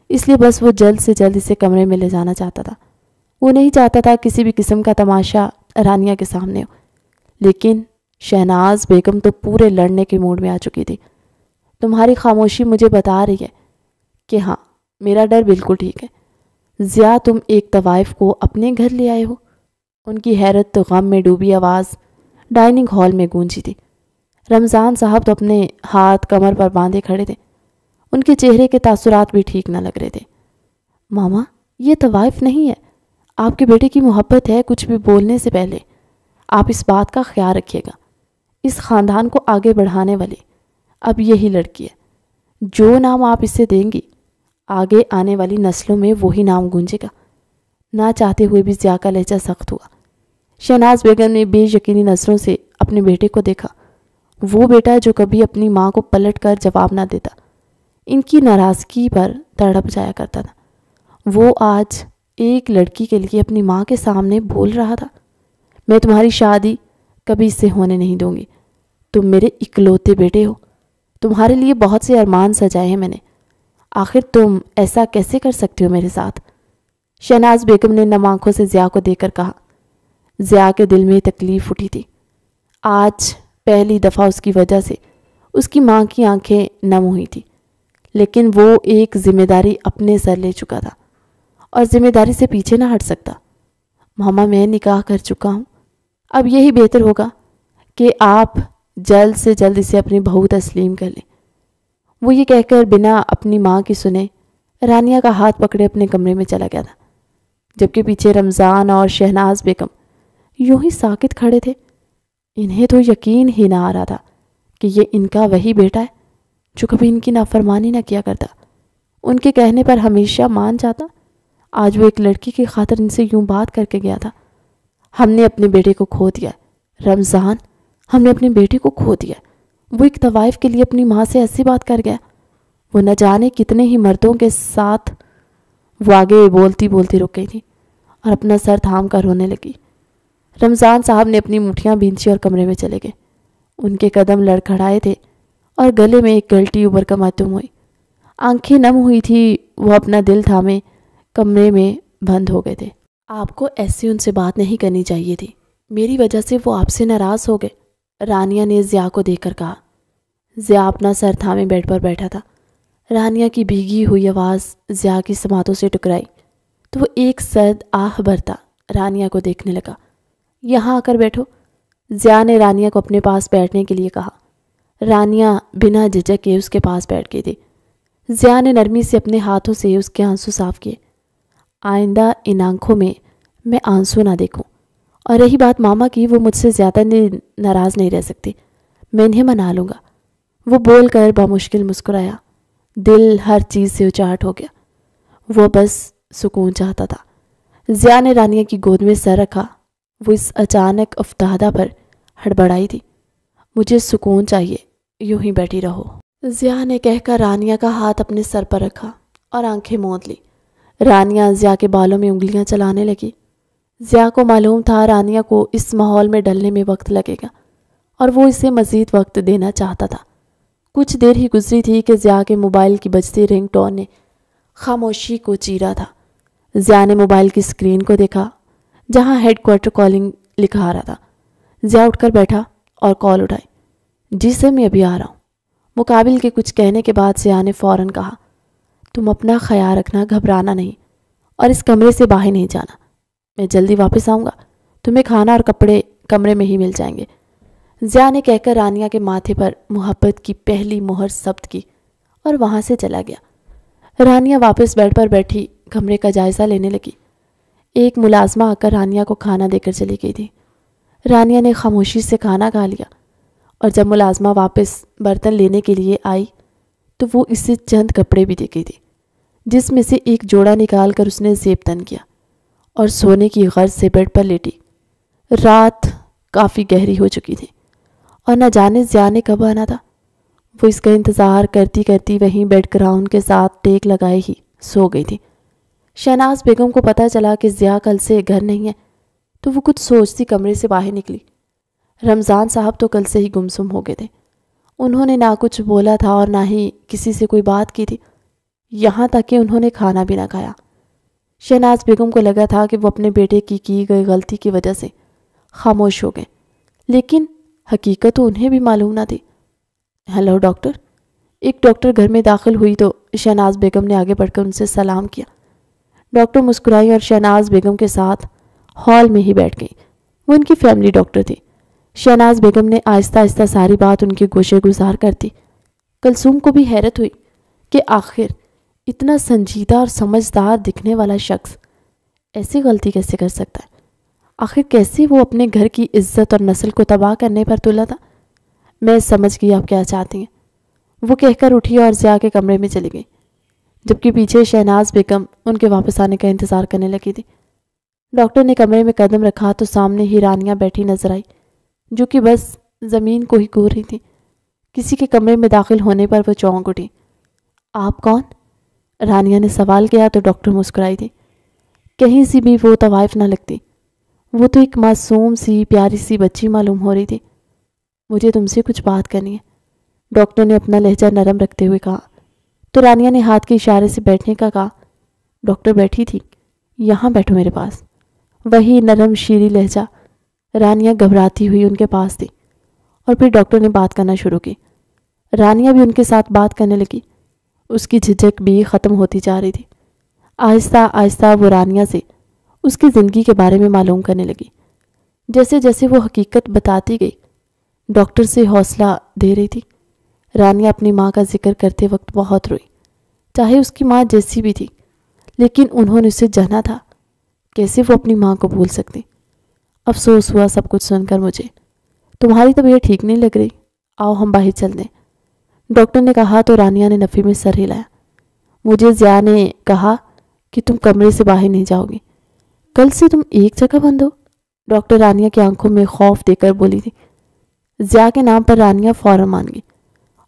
اس لیے بس وہ جلد سے جلد اسے کمرے میں لے جانا چاہتا تھا۔ وہ نہیں چاہتا تھا کسی بھی قسم کا تماشا رانیہ کے سامنے ہو، لیکن شہناز بیگم تو پورے لڑنے کے موڈ میں آ چکی تھی۔ تمہاری خاموشی مجھے بتا رہی ہے کہ ہاں میرا ڈر بالکل ٹھیک ہے۔ ضیاء تم ایک طوائف کو اپنے گھر لے آئے ہو؟ ان کی حیرت تو غم میں ڈوبی آواز ڈائننگ ہال میں گونجی تھی۔ رمضان صاحب تو اپنے ہاتھ کمر پر باندھے کھڑے تھے، ان کے چہرے کے تاثرات بھی ٹھیک نہ لگ رہے تھے۔ ماما یہ طوائف نہیں ہے، آپ کے بیٹے کی محبت ہے۔ کچھ بھی بولنے سے پہلے آپ اس بات کا خیال رکھیے گا، اس خاندان کو آگے بڑھانے والی اب یہی لڑکی ہے۔ جو نام آپ اسے دیں گی آگے آنے والی نسلوں میں وہی نام گونجے گا۔ نہ چاہتے ہوئے بھی ضیاء کا لہجہ سخت ہوا۔ شہناز بیگم نے بے یقینی نظروں سے اپنے بیٹے کو دیکھا، وہ بیٹا جو کبھی اپنی ماں کو پلٹ کر جواب نہ دیتا، ان کی ناراضگی پر تڑپ جایا کرتا تھا، وہ آج ایک لڑکی کے لیے اپنی ماں کے سامنے بول رہا تھا، میں تمہاری شادی کبھی اس سے ہونے نہیں دوں گی، تم میرے اکلوتے بیٹے ہو، تمہارے لیے بہت سے ارمان سجائے ہیں میں نے، آخر تم ایسا کیسے کر سکتے ہو میرے ساتھ؟ شہناز بیگم نے نم آنکھوں سے ضیاء کو دیکھ کر کہا۔ ضیاء کے دل میں تکلیف اٹھی تھی، آج پہلی دفعہ اس کی وجہ سے اس کی ماں کی آنکھیں نم ہوئی تھی، لیکن وہ ایک ذمہ داری اپنے سر لے چکا تھا اور ذمہ داری سے پیچھے نہ ہٹ سکتا۔ ماما میں نکاح کر چکا ہوں، اب یہی بہتر ہوگا کہ آپ جلد سے جلد اسے اپنی بہو تسلیم کر لیں۔ وہ یہ کہہ کر بنا اپنی ماں کی سنے رانیہ کا ہاتھ پکڑے اپنے کمرے میں چلا گیا تھا، جبکہ پیچھے رمضان اور شہناز بیگم یوں ہی ساکت کھڑے تھے۔ انہیں تو یقین ہی نہ آ رہا تھا کہ یہ ان کا وہی بیٹا ہے جو کبھی ان کی نافرمانی نہ کیا کرتا، ان کے کہنے پر ہمیشہ مان جاتا۔ آج وہ ایک لڑکی کی خاطر ان سے یوں بات کر کے گیا تھا۔ ہم نے اپنے بیٹے کو کھو دیا رمضان، ہم نے اپنے بیٹے کو کھو دیا۔ وہ ایک طوائف کے لیے اپنی ماں سے ایسی بات کر گیا، وہ نہ جانے کتنے ہی مردوں کے ساتھ۔ وہ آگے بولتی بولتی رک گئی تھی اور اپنا سر تھام کر رونے لگی۔ رمضان صاحب نے اپنی مٹھیاں بھینچی اور کمرے میں چلے گئے۔ ان کے قدم لڑکھڑائے تھے اور گلے میں ایک گلٹی ابھر کر معلوم ہوئی۔ آنکھیں نم ہوئی تھی، وہ اپنا دل تھامے کمرے میں بند ہو گئے تھے۔ آپ کو ایسے ان سے بات نہیں کرنی چاہیے تھی، میری وجہ سے وہ آپ سے ناراض ہو گئے، رانیہ نے ضیاء کو دیکھ کر کہا۔ ضیاء اپنا سر تھامے بیڈ پر بیٹھا تھا۔ رانیہ کی بھیگی ہوئی آواز ضیاء کی سماعتوں سے ٹکرائی تو وہ ایک سرد آہ بھرتا رانیہ کو دیکھنے لگا۔ یہاں آ کر بیٹھو، ضیاء نے رانیہ کو اپنے پاس بیٹھنے کے لیے کہا۔ رانیہ بنا جھجک کے اس کے پاس بیٹھ گئی تھی۔ ضیاء نے نرمی سے اپنے ہاتھوں سے اس کے آنسو صاف کیے۔ آئندہ ان آنکھوں میں آنسو نہ دیکھوں، اور رہی بات ماما کی، وہ مجھ سے زیادہ ناراض نہیں رہ سکتی، میں انہیں منا لوں گا۔ وہ بول کر بامشکل مسکرایا۔ دل ہر چیز سے اچاٹ ہو گیا۔ وہ بس سکون چاہتا تھا۔ ضیاء نے رانیہ کی گود میں سر رکھا۔ وہ اس اچانک افتادہ پر ہڑبڑائی تھی۔ مجھے سکون چاہیے، یوں ہی بیٹھی رہو، ضیاء نے کہہ کر رانیہ کا ہاتھ اپنے سر پر رکھا اور آنکھیں موند لی۔ رانیہ ضیاء کے بالوں میں انگلیاں چلانے لگی۔ ضیاء کو معلوم تھا رانیہ کو اس ماحول میں ڈلنے میں وقت لگے گا، اور وہ اسے مزید وقت دینا چاہتا تھا۔ کچھ دیر ہی گزری تھی کہ ضیاء کے موبائل کی بجتی رنگ ٹون نے خاموشی کو چیرا تھا۔ ضیاء نے موبائل کی اسکرین کو دیکھا جہاں ہیڈ کوارٹر کالنگ لکھا آ رہا تھا۔ ضیاء اٹھ کر بیٹھا اور کال اٹھائی۔ جی سر، میں ابھی آ رہا ہوں۔ مقابل کے کچھ کہنے کے بعد ضیاء نے فوراً کہا، تم اپنا خیال رکھنا، گھبرانا نہیں، اور اس کمرے سے باہر نہیں جانا۔ میں جلدی واپس آؤں گا، تمہیں کھانا اور کپڑے کمرے میں ہی مل جائیں گے۔ ضیاء نے کہہ کر رانیہ کے ماتھے پر محبت کی پہلی مہر ثبت کی اور وہاں سے چلا گیا۔ رانیہ واپس بیڈ پر بیٹھی کمرے کا جائزہ لینے لگی۔ ایک ملازمہ آ کر رانیہ کو کھانا دے کر چلی گئی تھی۔ رانیہ نے خاموشی سے کھانا کھا لیا، اور جب ملازمہ واپس برتن لینے کے لیے آئی تو وہ اسے چند کپڑے بھی دے گئی تھی، جس میں سے ایک جوڑا نکال کر اس نے زیب تن کیا اور سونے کی غرض سے بیڈ پر لیٹی۔ رات کافی گہری ہو چکی تھی، اور نہ جانے ضیاء نے کب آنا تھا۔ وہ اس کا انتظار کرتی کرتی وہیں بیڈ گراؤنڈ کے ساتھ ٹیک لگائے ہی سو گئی تھی۔ شہناز بیگم کو پتہ چلا کہ ضیاء کل سے گھر نہیں ہے تو وہ کچھ سوچتی کمرے سے باہر نکلی۔ رمضان صاحب تو کل سے ہی گمسم ہو گئے تھے۔ انہوں نے نہ کچھ بولا تھا اور نہ ہی کسی سے کوئی بات کی تھی، یہاں تک کہ انہوں نے کھانا بھی نہ کھایا۔ شہناز بیگم کو لگا تھا کہ وہ اپنے بیٹے کی گئی غلطی کی وجہ سے خاموش ہو گئے، لیکن حقیقت تو انہیں بھی معلوم نہ تھی۔ Hello doctor. ایک ڈاکٹر گھر میں داخل ہوئی تو شہناز بیگم نے آگے بڑھ کر ان سے سلام کیا۔ ڈاکٹر مسکرائی اور شہناز بیگم کے ساتھ ہال میں ہی بیٹھ گئی۔ وہ ان کی فیملی ڈاکٹر تھی۔ شہناز بیگم نے آہستہ آہستہ ساری بات ان کے گوشے گزار کر دی۔ کلثوم کو بھی حیرت ہوئی کہ آخر اتنا سنجیدہ اور سمجھدار دکھنے والا شخص ایسی غلطی کیسے کر سکتا ہے؟ آخر کیسے وہ اپنے گھر کی عزت اور نسل کو تباہ کرنے پر تلا تھا؟ میں سمجھ گئی آپ کیا چاہتی ہیں، وہ کہہ کر اٹھی اور ضیاء کے کمرے میں چلی گئی، جبکہ پیچھے شہناز بیگم ان کے واپس آنے کا انتظار کرنے لگی تھی۔ ڈاکٹر نے کمرے میں قدم رکھا تو سامنے ہی رانیہ بیٹھی نظر آئی، جو کہ بس زمین کو ہی گھور رہی تھی۔ کسی کے کمرے میں داخل ہونے پر وہ چونک اٹھی۔ آپ کون؟ رانیہ نے سوال کیا تو ڈاکٹر مسکرائی تھی۔ کہیں سی بھی وہ طوائف نہ لگتی، وہ تو ایک معصوم سی پیاری سی بچی معلوم ہو رہی تھی۔ مجھے تم سے کچھ بات کرنی ہے، ڈاکٹر نے اپنا لہجہ نرم رکھتے ہوئے کہا، تو رانیہ نے ہاتھ کے اشارے سے بیٹھنے کا کہا۔ ڈاکٹر بیٹھی تھی، یہاں بیٹھو میرے پاس۔ وہی نرم شیریں لہجہ۔ رانیہ گھبراتی ہوئی ان کے پاس تھی، اور پھر ڈاکٹر نے بات کرنا شروع کی۔ رانیہ بھی ان کے ساتھ بات کرنے لگی۔ اس کی جھجک بھی ختم ہوتی جا رہی تھی۔ آہستہ آہستہ وہ رانیہ سے اس کی زندگی کے بارے میں معلوم کرنے لگی۔ جیسے جیسے وہ حقیقت بتاتی گئی، ڈاکٹر سے حوصلہ دے رہی تھی۔ رانیہ اپنی ماں کا ذکر کرتے وقت بہت روئی۔ چاہے اس کی ماں جیسی بھی تھی، لیکن انہوں نے اسے جانا تھا، کیسے وہ اپنی ماں کو بھول سکتی؟ افسوس ہوا سب کچھ سن کر مجھے۔ تمہاری طبیعت ٹھیک نہیں لگ رہی، آؤ ہم باہر چل دیں، ڈاکٹر نے کہا تو رانیہ نے نفی میں سر ہلایا۔ مجھے ضیاء نے کہا کہ تم کمرے سے باہر نہیں جاؤ گی، کل سے تم ایک جگہ بند ہو، ڈاکٹر رانیہ کی آنکھوں میں خوف دے کر بولی تھی۔ ضیاء کے نام پر رانیہ فوراً مان گئی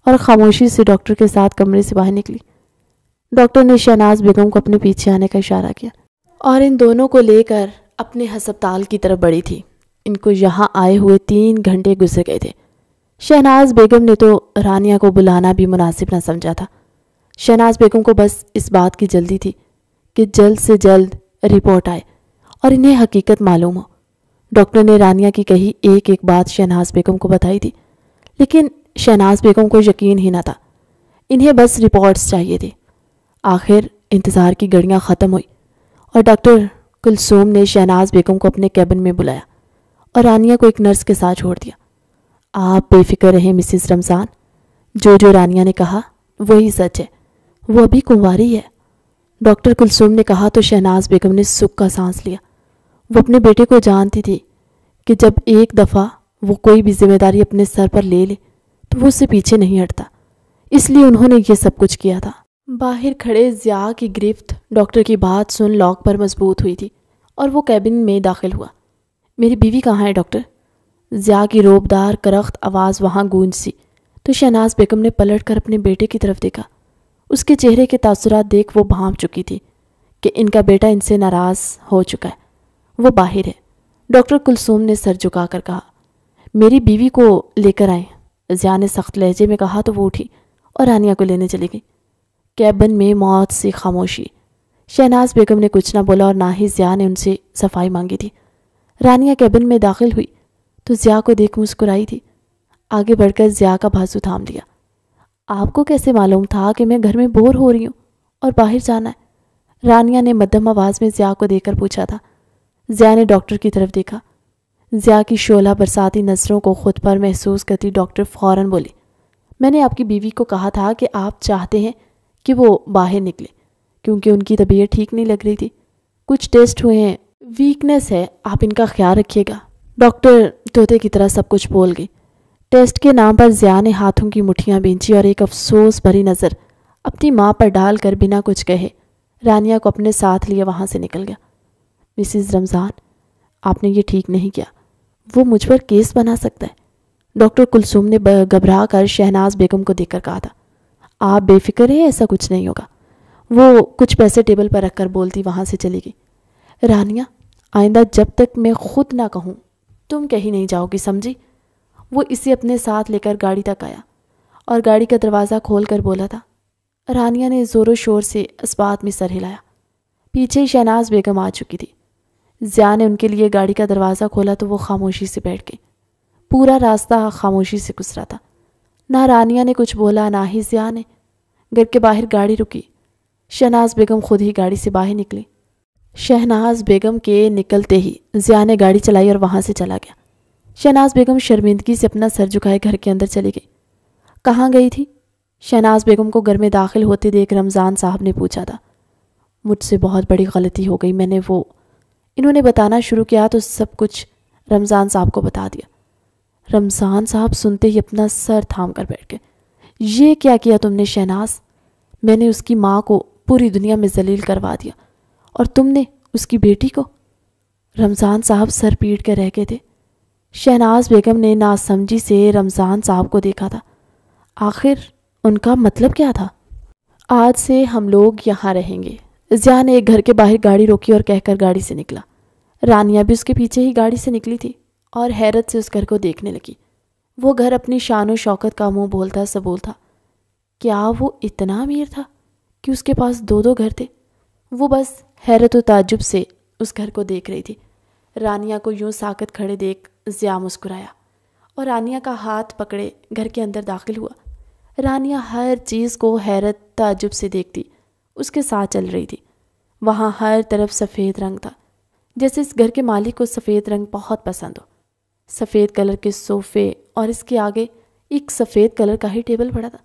اور خاموشی سے ڈاکٹر کے ساتھ کمرے سے باہر نکلی۔ ڈاکٹر نے شہناز بیگم کو اپنے پیچھے آنے کا اشارہ کیا اور ان دونوں کو لے کر اپنے ہسپتال کی طرف بڑھی تھی۔ ان کو یہاں آئے ہوئے 3 گھنٹے گزر گئے تھے۔ شہناز بیگم نے تو رانیہ کو بلانا بھی مناسب نہ سمجھا تھا۔ شہناز بیگم کو بس اس بات کی جلدی تھی کہ جلد سے جلد رپورٹ آئے اور انہیں حقیقت معلوم ہو۔ ڈاکٹر نے رانیہ کی کہی ایک ایک بات شہناز بیگم کو بتائی تھی، لیکن شہناز بیگم کو یقین ہی نہ تھا۔ انہیں بس رپورٹس چاہیے تھی۔ آخر انتظار کی گھڑیاں ختم ہوئی اور ڈاکٹر کلثوم نے شہناز بیگم کو اپنے کیبن میں بلایا اور رانیہ کو ایک نرس کے ساتھ چھوڑ دیا۔ آپ بے فکر رہیں مسز رمضان، جو رانیہ نے کہا وہی سچ ہے، وہ ابھی کنواری ہے۔ ڈاکٹر کلثوم نے کہا تو شہناز بیگم نے سکھ کا سانس لیا۔ وہ اپنے بیٹے کو جانتی تھی کہ جب ایک دفعہ وہ کوئی بھی ذمہ داری اپنے سر پر لے لے تو وہ اس سے پیچھے نہیں ہٹتا، اس لیے انہوں نے یہ سب کچھ کیا تھا۔ باہر کھڑے ضیاء کی گرفت ڈاکٹر کی بات سن لاک پر مضبوط ہوئی تھی اور وہ کیبن میں داخل ہوا۔ میری بیوی کہاں ہے ڈاکٹر؟ ضیاء کی روبدار کرخت آواز وہاں گونج سی تو شہناز بیگم نے پلٹ کر اپنے بیٹے کی طرف دیکھا۔ اس کے چہرے کے تاثرات دیکھ وہ بھانپ چکی تھی کہ ان کا بیٹا ان سے ناراض ہو چکا ہے، وہ باہر ہے۔ ڈاکٹر کلثوم نے سر جھکا کر کہا، میری بیوی کو لے کر آئیں۔ ضیاء نے سخت لہجے میں کہا تو وہ اٹھی اور رانیہ کو لینے چلی گئی۔ کیبن میں موت سی خاموشی۔ شہناز بیگم نے کچھ نہ بولا اور نہ ہی ضیاء نے ان سے صفائی مانگی تھی۔ رانیہ کیبن میں داخل ہوئی تو ضیاء کو دیکھ مسکرائی تھی۔ آگے بڑھ کر ضیاء کا بازو تھام لیا۔ آپ کو کیسے معلوم تھا کہ میں گھر میں بور ہو رہی ہوں اور باہر جانا ہے؟ رانیہ نے مدھم آواز میں ضیاء کو دیکھ کر پوچھا تھا۔ ضیاء نے ڈاکٹر کی طرف دیکھا۔ ضیاء کی شعلہ برساتی نظروں کو خود پر محسوس کرتی ڈاکٹر فوراً بولی، میں نے آپ کی بیوی کو کہا تھا کہ آپ چاہتے ہیں کہ وہ باہر نکلے کیونکہ ان کی طبیعت ٹھیک نہیں لگ رہی تھی۔ کچھ ٹیسٹ ہوئے ہیں، ویکنس ہے، آپ ان کا خیال رکھیے گا۔ ڈاکٹر طوطے کی طرح سب کچھ بول گئی۔ ٹیسٹ کے نام پر ضیاء نے ہاتھوں کی مٹھیاں بھینچی اور ایک افسوس بھری نظر اپنی ماں پر ڈال کر بنا کچھ کہے رانیہ کو اپنے ساتھ لیے وہاں سے نکل گیا۔ مسز رمضان، آپ نے یہ ٹھیک نہیں کیا، وہ مجھ پر کیس بنا سکتا ہے۔ ڈاکٹر کلثوم نے گھبرا کر شہناز بیگم کو دیکھ کر کہا تھا، آپ بے فکر ہیں، ایسا کچھ نہیں ہوگا۔ وہ کچھ پیسے ٹیبل پر رکھ کر بولتی وہاں سے چلی گئی۔ رانیہ، آئندہ جب تک میں خود نہ کہوں تم کہیں نہیں جاؤ گی، سمجھی؟ وہ اسے اپنے ساتھ لے کر گاڑی تک آیا اور گاڑی کا دروازہ کھول کر بولا تھا۔ رانیہ نے زور و شور سے اس بات میں سر ہلایا۔ پیچھے شہناز بیگم آ چکی تھی۔ ضیاء نے ان کے لیے گاڑی کا دروازہ کھولا تو وہ خاموشی سے بیٹھ گئی۔ پورا راستہ خاموشی سے گزرا تھا۔ نہ رانیہ نے کچھ بولا، نہ ہی ضیاء نے۔ گھر کے باہر گاڑی رکی۔ شہناز بیگم خود ہی گاڑی سے باہر نکلی۔ شہناز بیگم کے نکلتے ہی ضیاء نے گاڑی چلائی اور وہاں سے چلا گیا۔ شہناز بیگم شرمندگی سے اپنا سر جھکائے گھر کے اندر چلی گئی۔ کہاں گئی تھی؟ شہناز بیگم کو گھر میں داخل ہوتے دیکھ رمضان صاحب نے پوچھا تھا۔ مجھ سے بہت بڑی غلطی ہو گئی، میں نے انہوں نے بتانا شروع کیا تو سب کچھ رمضان صاحب کو بتا دیا۔ رمضان صاحب سنتے ہی اپنا سر تھام کر بیٹھ گئے۔ یہ کیا کیا تم نے شہناز؟ میں نے اس کی ماں کو پوری دنیا میں ذلیل کروا دیا اور تم نے اس کی بیٹی کو؟ رمضان صاحب سر پیٹ کر رہ گئے تھے۔ شہناز بیگم نے ناسمجھی سے رمضان صاحب کو دیکھا تھا۔ آخر ان کا مطلب کیا تھا؟ آج سے ہم لوگ یہاں رہیں گے، ضیاء نے ایک گھر کے باہر گاڑی روکی اور کہہ کر گاڑی سے نکلا۔ رانیہ بھی اس کے پیچھے ہی گاڑی سے نکلی تھی اور حیرت سے اس گھر کو دیکھنے لگی۔ وہ گھر اپنی شان و شوکت کا منہ بولتا سبول تھا۔ کیا وہ اتنا امیر تھا کہ اس کے پاس دو گھر تھے؟ وہ بس حیرت و تعجب سے اس گھر کو دیکھ رہی تھی۔ رانیہ کو یوں ساکت کھڑے دیکھ ضیاء مسکرایا اور رانیہ کا ہاتھ پکڑے گھر کے اندر داخل ہوا۔ رانیہ ہر چیز کو حیرت تعجب سے دیکھتی اس کے ساتھ چل رہی تھی۔ وہاں ہر طرف سفید رنگ تھا، جیسے اس گھر کے مالک کو سفید رنگ بہت پسند ہو۔ سفید کلر کے صوفے اور اس کے آگے ایک سفید کلر کا ہی ٹیبل پڑا تھا۔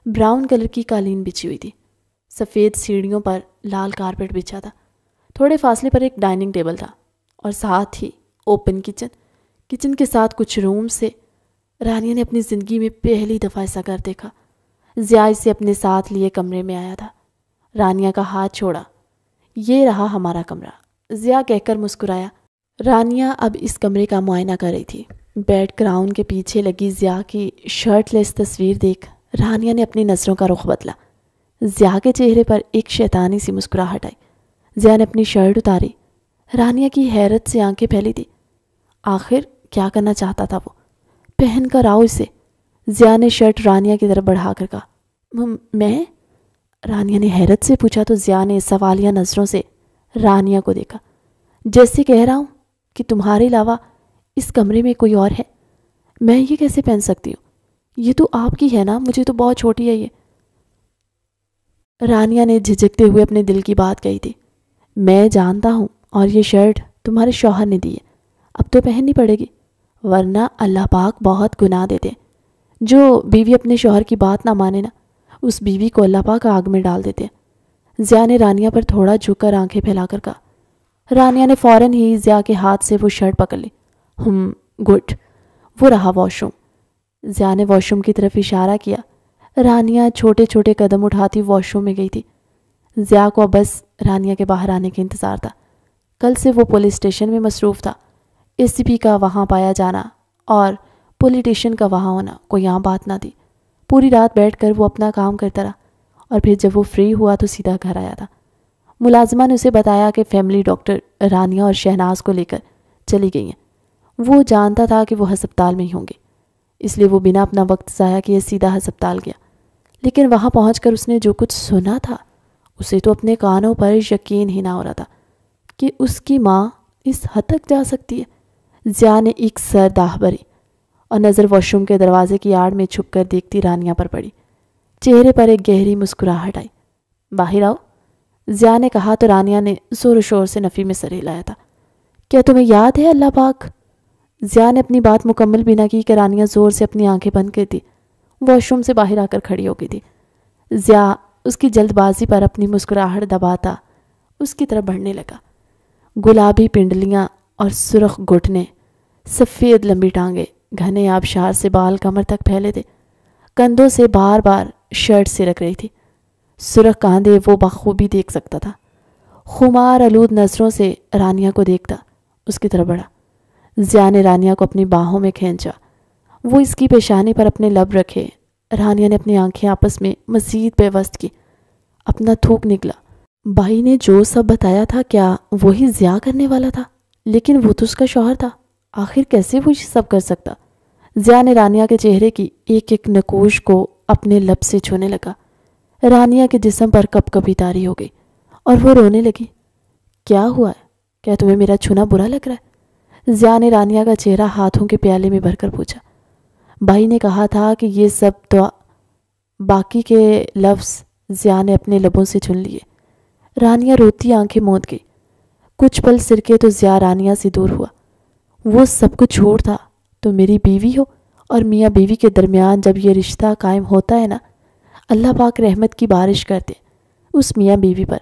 براؤن کلر کی قالین بچھی ہوئی تھی۔ سفید سیڑھیوں پر لال کارپیٹ بچھا تھا۔ تھوڑے فاصلے پر ایک ڈائننگ ٹیبل تھا اور ساتھ ہی اوپن کچن کے ساتھ کچھ روم سے۔ رانیہ نے اپنی زندگی میں پہلی دفعہ ایسا گھر دیکھا۔ ضیاء اسے اپنے ساتھ لیے کمرے میں آیا تھا۔ رانیہ کا ہاتھ چھوڑا۔ یہ رہا ہمارا کمرہ، ضیاء کہہ کر مسکرایا۔ رانیہ اب اس کمرے کا معائنہ کر رہی تھی۔ بیڈ گراؤنڈ کے پیچھے لگی ضیاء کی شرٹ لیس تصویر دیکھ رانیہ نے اپنی نظروں کا رخ بدلا۔ ضیاء کے چہرے پر ایک شیطانی سی مسکراہٹ آئی۔ ضیاء نے اپنی شرٹ اتاری۔ رانیہ کی حیرت سے آنکھیں پھیلی تھی۔ آخر کیا کرنا چاہتا تھا وہ؟ پہن کر آؤ اسے۔ ضیاء نے شرٹ رانیہ کی طرف بڑھا کر کہا۔ میں؟ رانیہ نے حیرت سے پوچھا تو ضیاء نے سوالیہ نظروں سے رانیہ کو دیکھا۔ جیسے کہہ رہا ہوں کہ تمہارے علاوہ اس کمرے میں کوئی اور ہے؟ میں یہ کیسے پہن سکتی ہوں؟ یہ تو آپ کی ہے نا، مجھے تو بہت چھوٹی ہے یہ۔ رانیہ نے جھجکتے ہوئے اپنے دل کی بات کہی تھی۔ میں جانتا ہوں، اور یہ شرٹ تمہارے شوہر نے دی ہے، اب تو پہننی پڑے گی، ورنہ اللہ پاک بہت گناہ دیتے ہیں۔ جو بیوی اپنے شوہر کی بات نہ مانے نا، اس بیوی کو اللہ پاک آگ میں ڈال دیتے ہیں۔ ضیاء نے رانیہ پر تھوڑا جھک کر آنکھیں پھیلا کر کہا۔ رانیہ نے فوراً ہی ضیاء کے ہاتھ سے وہ شرٹ پکڑ لی۔ گڈ۔ وہ رہا واش روم۔ ضیاء نے واش روم کی طرف اشارہ کیا۔ رانیہ چھوٹے چھوٹے قدم اٹھاتی واش روم میں گئی تھی۔ ضیاء کو بس رانیہ کے باہر آنے کا انتظار تھا۔ کل سے وہ پولیس اسٹیشن میں مصروف تھا۔ ACP کا وہاں پایا جانا اور پولیٹیشین کا وہاں ہونا کوئی عام بات نہ تھی۔ پوری رات بیٹھ کر وہ اپنا کام کرتا رہا، اور پھر جب وہ فری ہوا تو سیدھا گھر آیا تھا۔ ملازمہ نے اسے بتایا کہ فیملی ڈاکٹر رانیہ اور شہناز کو لے کر چلی گئی ہیں۔ وہ جانتا تھا کہ وہ ہسپتال میں ہی ہوں گے، اس لیے وہ بنا اپنا وقت ضائع کیے سیدھا ہسپتال گیا۔ لیکن وہاں پہنچ کر اس نے جو کچھ سنا تھا، اسے تو اپنے کانوں پر یقین ہی نہ ہو رہا تھا کہ اس کی ماں اس حد تک جا سکتی ہے۔ ضیاء نے ایک سرد آہ بھری اور نظر واش روم کے دروازے کی آڑ میں چھپ کر دیکھتی رانیہ پر پڑی۔ چہرے پر ایک گہری مسکراہٹ آئی۔ باہر آؤ، ضیاء نے کہا تو رانیہ نے زور و شور سے نفی میں سر ہلایا تھا۔ کیا تمہیں یاد ہے اللہ پاک؟ ضیاء نے اپنی بات مکمل بھی نہ کی کہ رانیہ زور سے اپنی آنکھیں بند کر دی، واش روم سے باہر آ کر کھڑی ہو گئی تھی۔ ضیاء اس کی جلد بازی پر اپنی مسکراہٹ دباتا اس کی طرف بڑھنے لگا۔ گلابی پنڈلیاں اور سرخ گھٹنے، سفید لمبی ٹانگیں، گھنے آبشار سے بال کمر تک پھیلے تھے، کندھوں سے بار بار شرٹ سرک رہی تھی۔ سرخ کاندھے وہ بخوبی دیکھ سکتا تھا۔ خمار آلود نظروں سے رانیہ کو دیکھتا اس کی طرف بڑھا۔ ضیاء نے رانیہ کو اپنی باہوں میں کھینچا۔ وہ اس کی پیشانی پر اپنے لب رکھے۔ رانیہ نے اپنی آنکھیں آپس میں مزید پیوست کی۔ اپنا تھوک نکلا۔ بھائی نے جو سب بتایا تھا کیا وہی ضیاء کرنے والا تھا؟ لیکن وہ تو اس کا شوہر تھا، آخر کیسے وہ یہ سب کر سکتا؟ ضیاء نے رانیہ کے چہرے کی ایک ایک نقوش کو اپنے لب سے چھونے لگا۔ رانیہ کے جسم پر کپ کپی طاری ہو گئی اور وہ رونے لگی۔ کیا ہوا ہے؟ کیا تمہیں میرا چھونا برا لگ رہا ہے؟ ضیاء نے رانیہ کا چہرہ ہاتھوں کے پیالے میں بھر کر پوچھا۔ بھائی نے کہا تھا کہ یہ سب تو باقی کے لفظ ضیاء نے اپنے لبوں سے چن لیے۔ رانیہ روتی آنکھیں موند گئی۔ کچھ پل سرکے تو ضیاء رانیہ سے دور ہوا۔ وہ سب کچھ جھوٹ تھا، تو میری بیوی ہو اور میاں بیوی کے درمیان جب یہ رشتہ قائم ہوتا ہے نا، اللہ پاک رحمت کی بارش کرتے اس میاں بیوی پر۔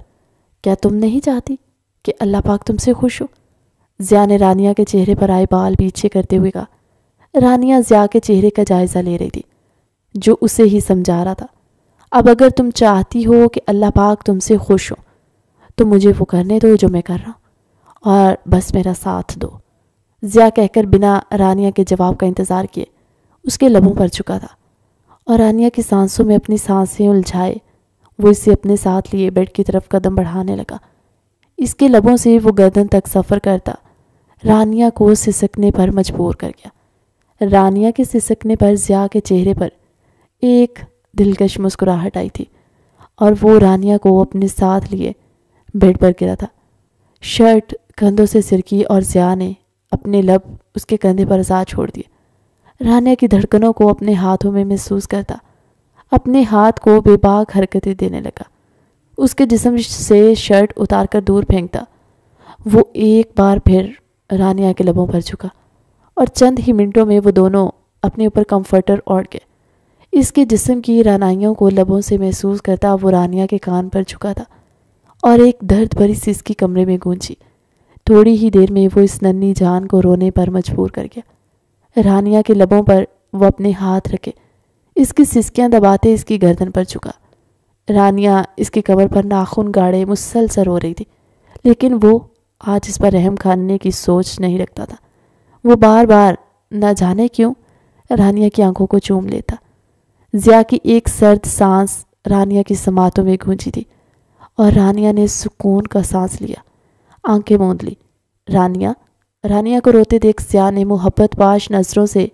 کیا تم نہیں چاہتی کہ اللہ پاک تم سے خوش ہو؟ ضیاء نے رانیہ کے چہرے پر آئے بال پیچھے کرتے ہوئے کہا۔ رانیہ ضیاء کے چہرے کا جائزہ لے رہی تھی، جو اسے ہی سمجھا رہا تھا۔ اب اگر تم چاہتی ہو کہ اللہ پاک تم سے خوش ہو تو مجھے وہ کرنے دو جو میں کر رہا ہوں، اور بس میرا ساتھ دو۔ ضیاء کہہ کر بنا رانیہ کے جواب کا انتظار کیے اس کے لبوں پر چکا تھا، اور رانیہ کی سانسوں میں اپنی سانسیں الجھائے وہ اسے اپنے ساتھ لیے بیڈ کی طرف قدم بڑھانے لگا۔ اس کے لبوں سے وہ گردن تک سفر کرتا رانیہ کو سسکنے پر مجبور کر گیا۔ رانیہ کے سسکنے پر ضیاء کے چہرے پر ایک دلکش مسکراہٹ آئی تھی، اور وہ رانیہ کو اپنے ساتھ لیے بیڈ پر گرا تھا۔ شرٹ کندھوں سے سرکی اور ضیاء نے اپنے لب اس کے کندھے پر آزاد چھوڑ دیے۔ رانیہ کی دھڑکنوں کو اپنے ہاتھوں میں محسوس کرتا اپنے ہاتھ کو بے باک حرکتیں دینے لگا۔ اس کے جسم سے شرٹ اتار کر دور پھینکتا وہ ایک بار پھر رانیہ کے لبوں پر جھکا، اور چند ہی منٹوں میں وہ دونوں اپنے اوپر کمفرٹر اوڑھ گئے۔ اس کے جسم کی رانائیوں کو لبوں سے محسوس کرتا وہ رانیہ کے کان پر جھکا تھا، اور ایک درد بھری سسکی کمرے میں گونجی۔ تھوڑی ہی دیر میں وہ اس ننھی جان کو رونے پر مجبور کر گیا۔ رانیہ کے لبوں پر وہ اپنے ہاتھ رکھے اس کی سسکیاں دباتے اس کی گردن پر جھکا۔ رانیہ اس کی کمر پر ناخن گاڑے مسلسل رو رہی تھی، لیکن وہ آج اس پر رحم کھانے کی سوچ نہیں رکھتا تھا۔ وہ بار بار نہ جانے کیوں رانیہ کی آنکھوں کو چوم لیتا۔ ضیاء کی ایک سرد سانس رانیہ کی سماعتوں میں گونجی تھی، اور رانیہ نے سکون کا سانس لیا، آنکھیں موند لی۔ رانیہ کو روتے دیکھ ضیاء نے محبت پاش نظروں سے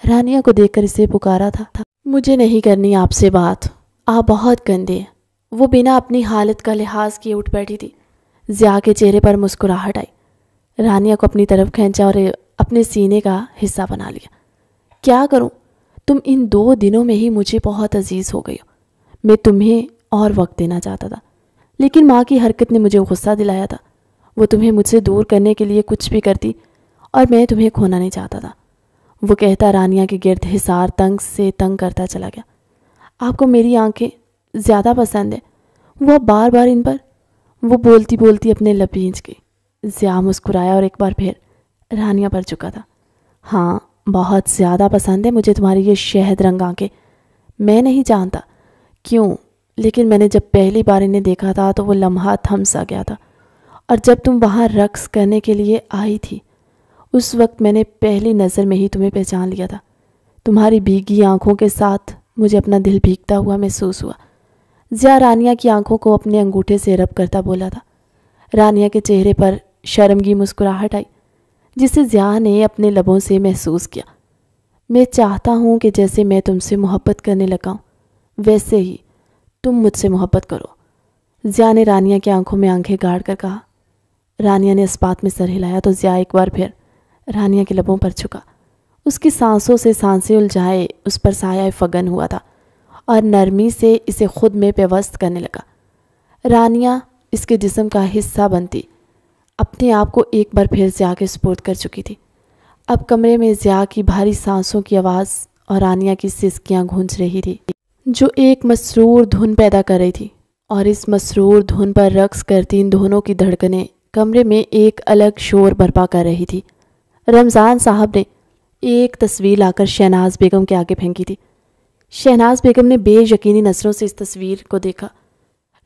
رانیہ کو دیکھ کر اسے پکارا تھا۔ مجھے نہیں کرنی آپ سے بات، آپ بہت گندے ہیں۔ وہ بنا اپنی حالت کا لحاظ کیے اٹھ بیٹھی تھی۔ ضیاء کے چہرے پر مسکراہٹ آئی۔ رانیہ کو اپنی طرف کھینچا اور اپنے سینے کا حصہ بنا لیا۔ کیا کروں، تم ان 2 دنوں میں ہی مجھے بہت عزیز ہو گئی ہو۔ میں تمہیں اور وقت دینا چاہتا تھا، لیکن ماں کی حرکت نے مجھے غصہ دلایا تھا۔ وہ تمہیں مجھ سے دور کرنے کے لیے کچھ بھی کرتی، اور میں تمہیں کھونا نہیں چاہتا تھا۔ وہ کہتا رانیہ کے گرد حصار تنگ سے تنگ کرتا چلا گیا۔ آپ کو میری آنکھیں زیادہ پسند ہیں، وہ بار بار ان پر، وہ بولتی بولتی اپنے لب بھینچ گئی۔ ضیاء مسکرایا اور ایک بار پھر رانیہ پر جھکا تھا۔ ہاں، بہت زیادہ پسند ہے مجھے تمہاری یہ شہد رنگ آنکھیں۔ میں نہیں جانتا کیوں، لیکن میں نے جب پہلی بار انہیں دیکھا تھا تو وہ لمحہ تھم سا گیا تھا، اور جب تم وہاں رقص کرنے کے لیے آئی تھی اس وقت میں نے پہلی نظر میں ہی تمہیں پہچان لیا تھا۔ تمہاری بھیگی آنکھوں کے ساتھ مجھے اپنا دل بھیگتا ہوا محسوس ہوا۔ ضیاء رانیہ کی آنکھوں کو اپنے انگوٹھے سے رب کرتا بولا تھا۔ رانیہ کے چہرے پر شرمگی مسکراہٹ آئی، جسے ضیاء نے اپنے لبوں سے محسوس کیا۔ میں چاہتا ہوں کہ جیسے میں تم سے محبت کرنے لگا ہوں ویسے ہی تم مجھ سے محبت کرو۔ ضیاء نے رانیہ کی آنکھوں میں آنکھیں گاڑ کر کہا۔ رانیہ نے اس بات میں سر ہلایا تو ضیاء ایک بار پھر رانیہ کے لبوں پر جھکا۔ اس کی سانسوں سے سانسیں الجھائے اس پر سایہ فگن ہوا تھا اور نرمی سے اسے خود میں پیوست کرنے لگا۔ رانیہ اس کے جسم کا حصہ بنتی اپنے آپ کو ایک بار پھر ضیاء کے سپرد کر چکی تھی۔ اب کمرے میں ضیاء کی بھاری سانسوں کی آواز اور رانیہ کی سسکیاں گونج رہی تھی جو ایک مسرور دھن پیدا کر رہی تھی، اور اس مسرور دھن پر رقص کرتی ان دونوں کی دھڑکنیں کمرے میں ایک الگ شور برپا کر رہی تھی۔ رمضان صاحب نے ایک تصویر لا کر شہناز بیگم کے آگے پھینکی تھی۔ شہناز بیگم نے بے یقینی نظروں سے اس تصویر کو دیکھا۔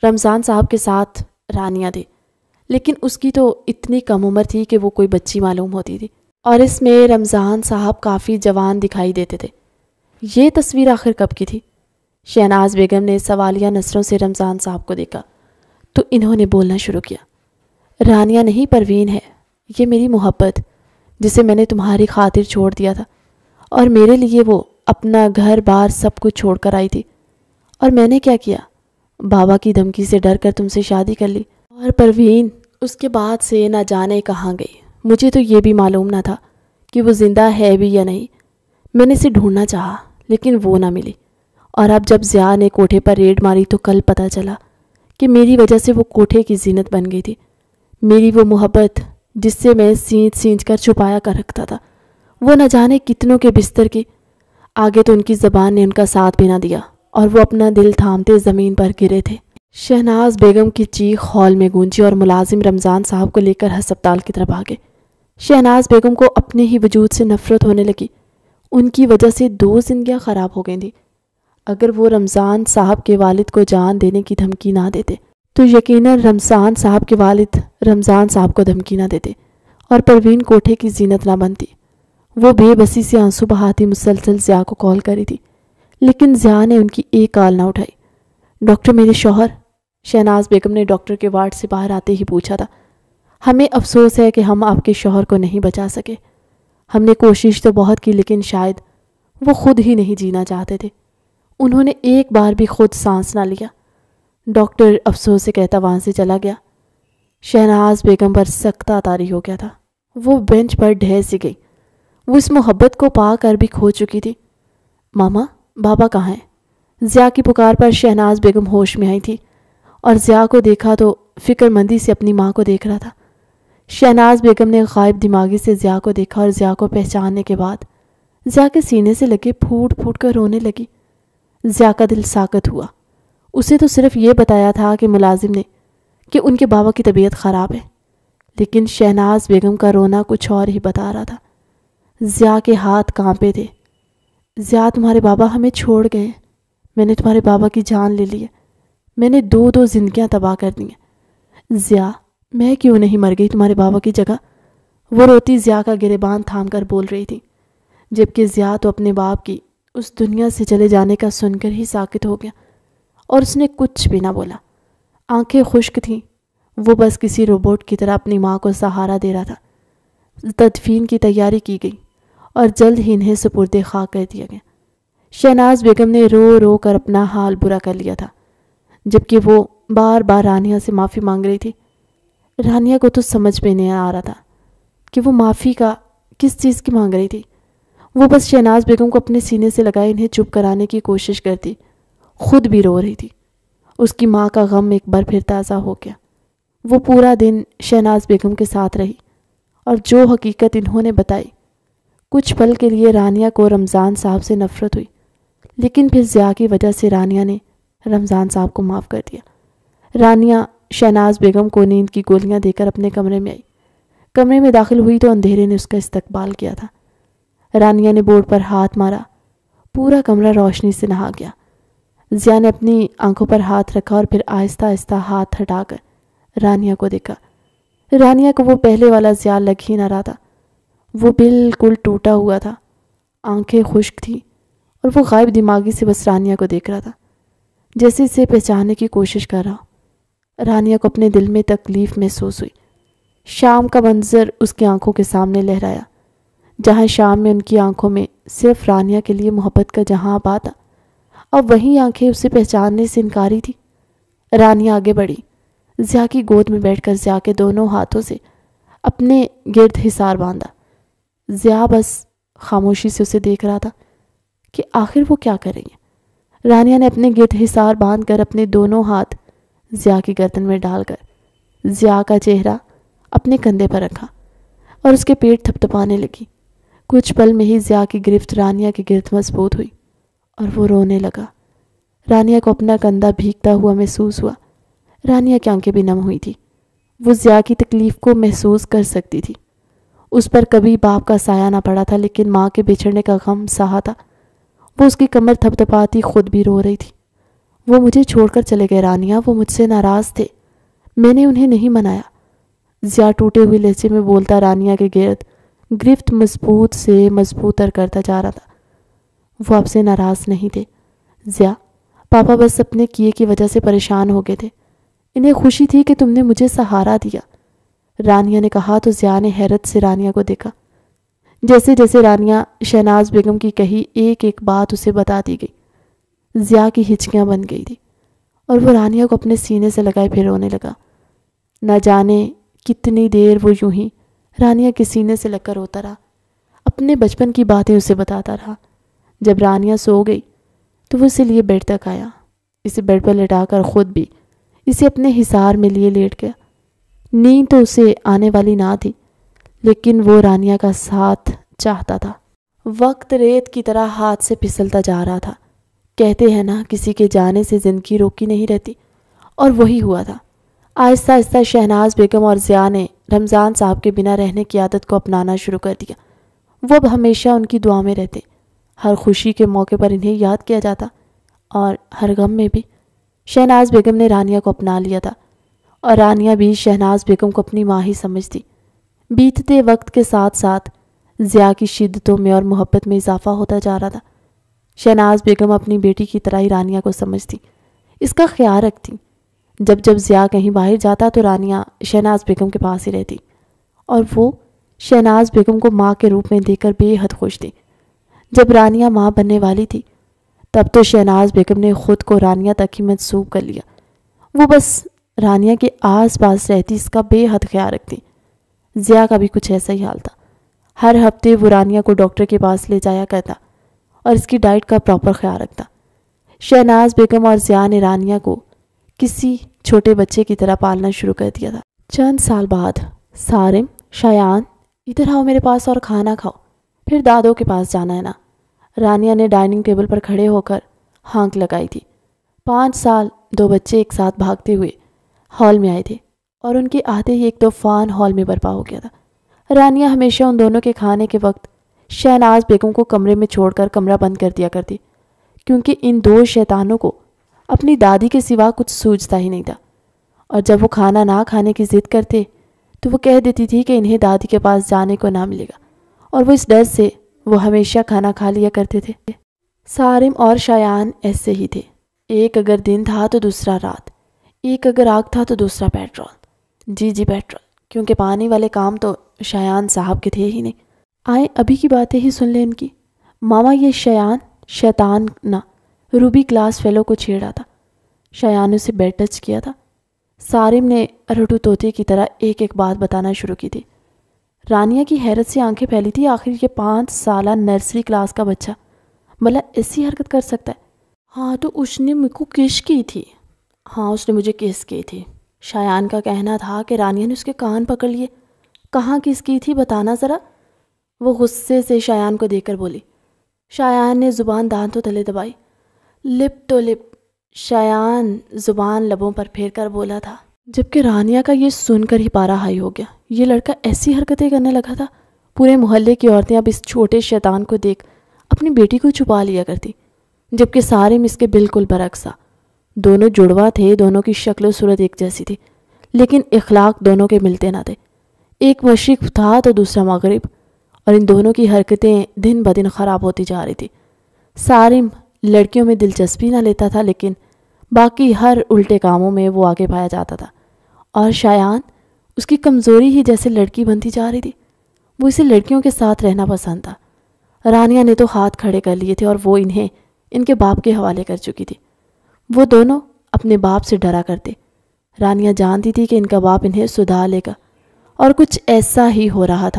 رمضان صاحب کے ساتھ رانیہ تھی، لیکن اس کی تو اتنی کم عمر تھی کہ وہ کوئی بچی معلوم ہوتی تھی، اور اس میں رمضان صاحب کافی جوان دکھائی دیتے تھے۔ یہ تصویر آخر کب کی تھی؟ شہناز بیگم نے سوالیہ نظروں سے رمضان صاحب کو دیکھا تو انہوں نے بولنا شروع کیا۔ رانیہ نہیں، پروین ہے یہ میری محبت، جسے میں نے تمہاری خاطر چھوڑ دیا تھا، اور میرے لیے وہ اپنا گھر بار سب کچھ چھوڑ کر آئی تھی، اور میں نے کیا کیا؟ بابا کی دھمکی سے ڈر کر تم سے شادی کر لی، اور پروین اس کے بعد سے نہ جانے کہاں گئی۔ مجھے تو یہ بھی معلوم نہ تھا کہ وہ زندہ ہے بھی یا نہیں۔ میں نے اسے ڈھونڈنا چاہا لیکن وہ نہ ملی، اور اب جب ضیاء نے کوٹھے پر ریڈ ماری تو کل پتہ چلا کہ میری وجہ سے وہ کوٹھے کی زینت بن گئی تھی۔ میری وہ محبت جس سے میں سینچ سینچ کر چھپایا کر رکھتا تھا، وہ نہ جانے کتنوں کے بستر کی آگے تو ان کی زبان نے ان کا ساتھ بھی نہ دیا، اور وہ اپنا دل تھامتے زمین پر گرے تھے۔ شہناز بیگم کی چیخ ہال میں گونجی اور ملازم رمضان صاحب کو لے کر ہسپتال کی طرف آگے۔ شہناز بیگم کو اپنے ہی وجود سے نفرت ہونے لگی۔ ان کی وجہ سے 2 زندگیاں خراب ہو گئی تھیں۔ اگر وہ رمضان صاحب کے والد کو جان دینے کی دھمکی نہ دیتے تو یقیناً رمضان صاحب کے والد رمضان صاحب کو دھمکی نہ دیتے، اور پروین کوٹھے کی زینت نہ بنتی۔ وہ بے بسی سے آنسو بہاتی مسلسل ضیاء کو کال کری تھی، لیکن ضیاء نے ان کی ایک کال نہ اٹھائی۔ ڈاکٹر میرے شوہر، شہناز بیگم نے ڈاکٹر کے وارڈ سے باہر آتے ہی پوچھا تھا۔ ہمیں افسوس ہے کہ ہم آپ کے شوہر کو نہیں بچا سکے۔ ہم نے کوشش تو بہت کی، لیکن شاید وہ خود ہی نہیں جینا چاہتے تھے۔ انہوں نے ایک بار بھی خود سانس نہ لیا۔ ڈاکٹر افسوس سے کہتا وہاں سے چلا گیا۔ شہناز بیگم پر سختہ طاری ہو گیا تھا۔ وہ بینچ پر ڈھہ سی گئی۔ وہ اس محبت کو پا کر بھی کھو چکی تھی۔ ماما، بابا کہاں ہیں؟ ضیاء کی پکار پر شہناز بیگم ہوش میں آئی تھی، اور ضیاء کو دیکھا تو فکر مندی سے اپنی ماں کو دیکھ رہا تھا۔ شہناز بیگم نے غائب دماغی سے ضیاء کو دیکھا، اور ضیاء کو پہچاننے کے بعد ضیاء کے سینے سے لگے پھوٹ پھوٹ کر رونے لگی۔ ضیاء کا دل ساکت ہوا۔ اسے تو صرف یہ بتایا تھا کہ ملازم نے کہ ان کے بابا کی طبیعت خراب ہے، لیکن شہناز بیگم کا رونا کچھ اور ہی بتا رہا تھا۔ ضیاء کے ہاتھ کانپے تھے۔ ضیاء، تمہارے بابا ہمیں چھوڑ گئے۔ میں نے تمہارے بابا کی جان لے لی ہے۔ میں نے 2 زندگیاں تباہ کر دی ہیں۔ ضیاء، میں کیوں نہیں مر گئی تمہارے بابا کی جگہ؟ وہ روتی ضیاء کا گریبان تھام کر بول رہی تھی، جبکہ ضیاء تو اپنے باپ کی اس دنیا سے چلے جانے کا سن کر ہی ساکت ہو گیا، اور اس نے کچھ بھی نہ بولا۔ آنکھیں خشک تھیں۔ وہ بس کسی روبوٹ کی طرح اپنی ماں کو سہارا دے رہا تھا۔ تدفین کی تیاری کی گئی اور جلد ہی انہیں سپرد خاک کر دیا گیا۔ شہناز بیگم نے رو رو کر اپنا حال برا کر لیا تھا، جبکہ وہ بار بار رانیہ سے معافی مانگ رہی تھی۔ رانیہ کو تو سمجھ میں نہیں آ رہا تھا کہ وہ معافی کا کس چیز کی مانگ رہی تھی۔ وہ بس شہناز بیگم کو اپنے سینے سے لگائے انہیں چپ کرانے کی کوشش کرتی، خود بھی رو رہی تھی۔ اس کی ماں کا غم ایک بار پھر تازہ ہو گیا۔ وہ پورا دن شہناز بیگم کے ساتھ رہی اور جو حقیقت انہوں نے بتائی، کچھ پل کے لیے رانیہ کو رمضان صاحب سے نفرت ہوئی، لیکن پھر ضیاء کی وجہ سے رانیہ نے رمضان صاحب کو معاف کر دیا۔ رانیہ شہناز بیگم کو نیند کی گولیاں دے کر اپنے کمرے میں آئی۔ کمرے میں داخل ہوئی تو اندھیرے نے اس کا استقبال کیا تھا۔ رانیہ نے بورڈ پر ہاتھ مارا، پورا کمرہ روشنی سے نہا گیا۔ ضیاء نے اپنی آنکھوں پر ہاتھ رکھا اور پھر آہستہ آہستہ ہاتھ ہٹا کر رانیہ کو دیکھا۔ رانیہ کو وہ پہلے والا ضیاء لگ ہی نہ رہا تھا۔ وہ بالکل ٹوٹا ہوا تھا، آنکھیں خشک تھیں اور وہ غائب دماغی سے بس رانیہ کو دیکھ رہا تھا، جیسے اسے پہچاننے کی کوشش کر رہا۔ رانیہ کو اپنے دل میں تکلیف محسوس ہوئی۔ شام کا منظر اس کی آنکھوں کے سامنے لہرایا، جہاں شام میں ان کی آنکھوں میں صرف رانیہ کے لیے محبت کا جہاں آباد تھا، اب وہی آنکھیں اسے پہچاننے سے انکاری تھی۔ رانیہ آگے بڑھی، ضیاء کی گود میں بیٹھ کر ضیاء کے دونوں ہاتھوں سے اپنے گرد حصار باندھا۔ ضیاء بس خاموشی سے اسے دیکھ رہا تھا کہ آخر وہ کیا کر رہی ہے۔ رانیہ نے اپنے گرد حصار باندھ کر اپنے دونوں ہاتھ ضیاء کی گردن میں ڈال کر ضیاء کا چہرہ اپنے کندھے پر رکھا اور اس کے پیٹ تھپتھپانے لگی۔ کچھ پل میں ہی ضیاء کی گرفت رانیہ کی گرد مضبوط ہوئی اور وہ رونے لگا۔ رانیہ کو اپنا کندھا بھیگتا ہوا محسوس ہوا۔ رانیہ کی آنکھیں بھی نم ہوئی تھی۔ وہ ضیاء کی تکلیف کو محسوس کر سکتی تھی۔ اس پر کبھی باپ کا سایہ نہ پڑا تھا، لیکن ماں کے بچھڑنے کا غم سہا تھا۔ وہ اس کی کمر تھپتھپاتی خود بھی رو رہی تھی۔ وہ مجھے چھوڑ کر چلے گئے رانیہ، وہ مجھ سے ناراض تھے، میں نے انہیں نہیں منایا۔ ضیاء ٹوٹے ہوئے لہجے میں بولتا رانیہ کے گرد گرفت مضبوط سے مضبوط تر کرتا جا رہا تھا۔ وہ آپ سے ناراض نہیں تھے ضیاء، پاپا بس اپنے کیے کی وجہ سے پریشان ہو گئے تھے، انہیں خوشی تھی کہ تم نے مجھے سہارا دیا، رانیہ نے کہا تو ضیاء نے حیرت سے رانیہ کو دیکھا۔ جیسے جیسے رانیہ شہناز بیگم کی کہی ایک ایک بات اسے بتا دی گئی، ضیاء کی ہچکیاں بن گئی تھی اور وہ رانیہ کو اپنے سینے سے لگائے پھر رونے لگا۔ نہ جانے کتنی دیر وہ یوں ہی رانیہ کے سینے سے لگ کر روتا رہا، اپنے بچپن کی باتیں اسے بتاتا رہا۔ جب رانیہ سو گئی تو وہ اسے لیے بیڈ تک آیا، اسے بیڈ پر لٹا کر خود بھی اسے اپنے حصار میں لیے لیٹ گیا۔ نیند تو اسے آنے والی نہ تھی، لیکن وہ رانیہ کا ساتھ چاہتا تھا۔ وقت ریت کی طرح ہاتھ سے پھسلتا جا رہا تھا۔ کہتے ہیں نا، کسی کے جانے سے زندگی روکی نہیں رہتی، اور وہی ہوا تھا۔ آہستہ آہستہ شہناز بیگم اور ضیاء نے رمضان صاحب کے بنا رہنے کی عادت کو اپنانا شروع کر دیا۔ وہ اب ہمیشہ ان کی دعا میں رہتے، ہر خوشی کے موقع پر انہیں یاد کیا جاتا اور ہر غم میں بھی۔ شہناز بیگم نے رانیہ کو اپنا لیا تھا اور رانیہ بھی شہناز بیگم کو اپنی ماں ہی سمجھتی۔ بیتتے وقت کے ساتھ ساتھ ضیاء کی شدتوں میں اور محبت میں اضافہ ہوتا جا رہا تھا۔ شہناز بیگم اپنی بیٹی کی طرح ہی رانیہ کو سمجھتی، اس کا خیال رکھتی۔ جب جب ضیاء کہیں باہر جاتا تو رانیہ شہناز بیگم کے پاس ہی رہتی اور وہ شہناز بیگم کو ماں کے روپ میں دیکھ کر بے حد خوش تھی۔ جب رانیہ ماں بننے والی تھی تب تو شہناز بیگم نے خود کو رانیہ تک ہی منسوب کر لیا۔ وہ بس رانیہ کے آس پاس رہتی، اس کا بے حد خیال رکھتی۔ ضیاء کا بھی کچھ ایسا ہی حال تھا۔ ہر ہفتے وہ رانیہ کو ڈاکٹر کے پاس لے جایا کرتا اور اس کی ڈائٹ کا پراپر خیال رکھتا۔ شہناز بیگم اور ضیاء نے رانیہ کو کسی چھوٹے بچے کی طرح پالنا شروع کر دیا تھا۔ چند سال بعد سارم، شایان، ادھر آؤ میرے پاس اور کھانا کھاؤ، پھر دادوں کے پاس جانا ہے نا۔ رانیہ نے ڈائننگ ٹیبل پر کھڑے ہو کر ہانک لگائی تھی۔ 5 سال 2 بچے ایک ساتھ بھاگتے ہوئے ہال میں آئے تھے اور ان کے آتے ہی ایک طوفان ہال میں برپا ہو گیا تھا۔ رانیہ ہمیشہ ان دونوں کے کھانے کے وقت شہناز بیگم کو کمرے میں چھوڑ کر کمرہ بند کر دیا کرتی، کیونکہ ان 2 شیطانوں کو اپنی دادی کے سوا کچھ سوجھتا ہی نہیں تھا، اور جب وہ کھانا نہ کھانے کی ضد کرتے تو وہ کہہ دیتی تھی کہ انہیں دادی کے پاس جانے کو نہ ملے گا، اور وہ اس ڈر سے وہ ہمیشہ کھانا کھا لیا کرتے تھے۔ سارم اور شایان ایسے ہی تھے، ایک اگر دن تھا تو دوسرا رات، ایک اگر آگ تھا تو دوسرا پیٹرول۔ جی پیٹرول، کیونکہ پانی والے کام تو شایان صاحب کے تھے ہی نہیں۔ آئیں ابھی کی باتیں ہی سن لیں ان کی۔ ماما یہ شایان شیطان نہ روبی کلاس فیلو کو چھیڑا تھا۔ شایان نے اسے بیڈ ٹچ کیا تھا۔ سارم نے رٹو طوطے کی طرح ایک ایک بات بتانا شروع کی تھی۔ رانیہ کی حیرت سے آنکھیں پھیلی تھی. آخر یہ 5 سالہ نرسری کلاس کا بچہ بھلا ایسی حرکت کر سکتا ہے؟ ہاں تو اس نے مجھ کو کس کی تھی. ہاں اس نے مجھے کس کی تھی. شایان کا کہنا تھا کہ رانیہ نے اس کے کان پکڑ لیے. کہاں کس کی تھی بتانا ذرا. وہ غصے سے شایان کو دیکھ کر بولی. شایان نے زبان دانتوں تلے دبائی. Lip to lip. شایان زبان لبوں پر پھیر کر بولا تھا، جبکہ رانیہ کا یہ سن کر ہی پارا ہائی ہو گیا. یہ لڑکا ایسی حرکتیں کرنے لگا تھا. پورے محلے کی عورتیں اب اس چھوٹے شیطان کو دیکھ اپنی بیٹی کو چھپا لیا کرتی، جبکہ سارے اس کے بالکل برعکس تھا. دونوں جڑوا تھے، دونوں کی شکل و صورت ایک جیسی تھی، لیکن اخلاق دونوں کے ملتے نہ تھے. ایک مشرق تھا تو دوسرا مغرب، اور ان دونوں کی حرکتیں دن بدن خراب ہوتی جا رہی تھی. سارم لڑکیوں میں دلچسپی نہ لیتا تھا، لیکن باقی ہر الٹے کاموں میں وہ آگے پایا جاتا تھا. اور شایان اس کی کمزوری ہی جیسے لڑکی بنتی جا رہی تھی. وہ اسے لڑکیوں کے ساتھ رہنا پسند تھا. رانیہ نے تو ہاتھ کھڑے کر لیے تھے اور وہ انہیں ان کے باپ کے حوالے کر چکی تھی. وہ دونوں اپنے باپ سے ڈرا کرتے. رانیہ جانتی تھی کہ ان کا باپ انہیں سدھا لے گا، اور کچھ ایسا ہی ہو رہا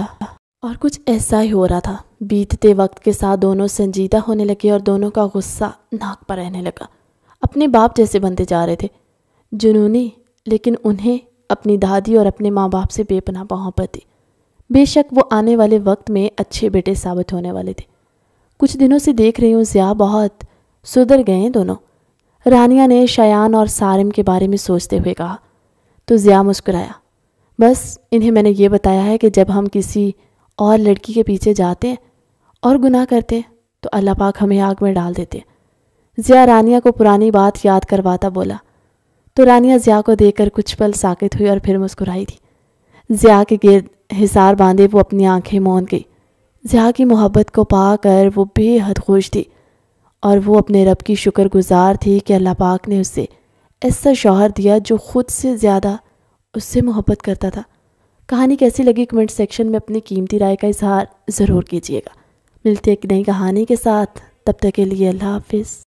تھا. بیتتے وقت کے ساتھ دونوں سنجیدہ ہونے لگے اور دونوں کا غصہ ناک پر رہنے لگا. اپنے باپ جیسے بنتے جا رہے تھے. جنونی، لیکن انہیں اپنی دادی اور اپنے ماں باپ سے بے پناہ محبت تھی. بے شک وہ آنے والے وقت میں اچھے بیٹے ثابت ہونے والے تھے. کچھ دنوں سے دیکھ رہی ہوں ضیاء بہت سدھر گئے ہیں دونوں. رانیہ نے شایان اور سارم کے بارے میں سوچتے ہوئے کہا. تو ضیاء مسکرایا. بس انہیں میں نے یہ بتایا ہے کہ جب ہم کسی اور لڑکی کے پیچھے جاتے ہیں اور گناہ کرتے ہیں تو اللہ پاک ہمیں آگ میں ڈال دیتے ہیں. ضیاء رانیہ کو پرانی بات یاد کرواتا بولا. تو رانیہ ضیاء کو دیکھ کر کچھ پل ساکت ہوئی اور پھر مسکرائی تھی. ضیاء کے گرد حصار باندھے وہ اپنی آنکھیں موند گئی. ضیاء کی محبت کو پا کر وہ بے حد خوش تھی، اور وہ اپنے رب کی شکر گزار تھی کہ اللہ پاک نے اسے ایسا شوہر دیا جو خود سے زیادہ اس سے محبت کرتا تھا. کہانی کیسی لگی کمنٹ سیکشن میں اپنی قیمتی رائے کا اظہار ضرور کیجیے گا. ملتے ایک نئی کہانی کے ساتھ، تب تک کے لیے اللہ حافظ.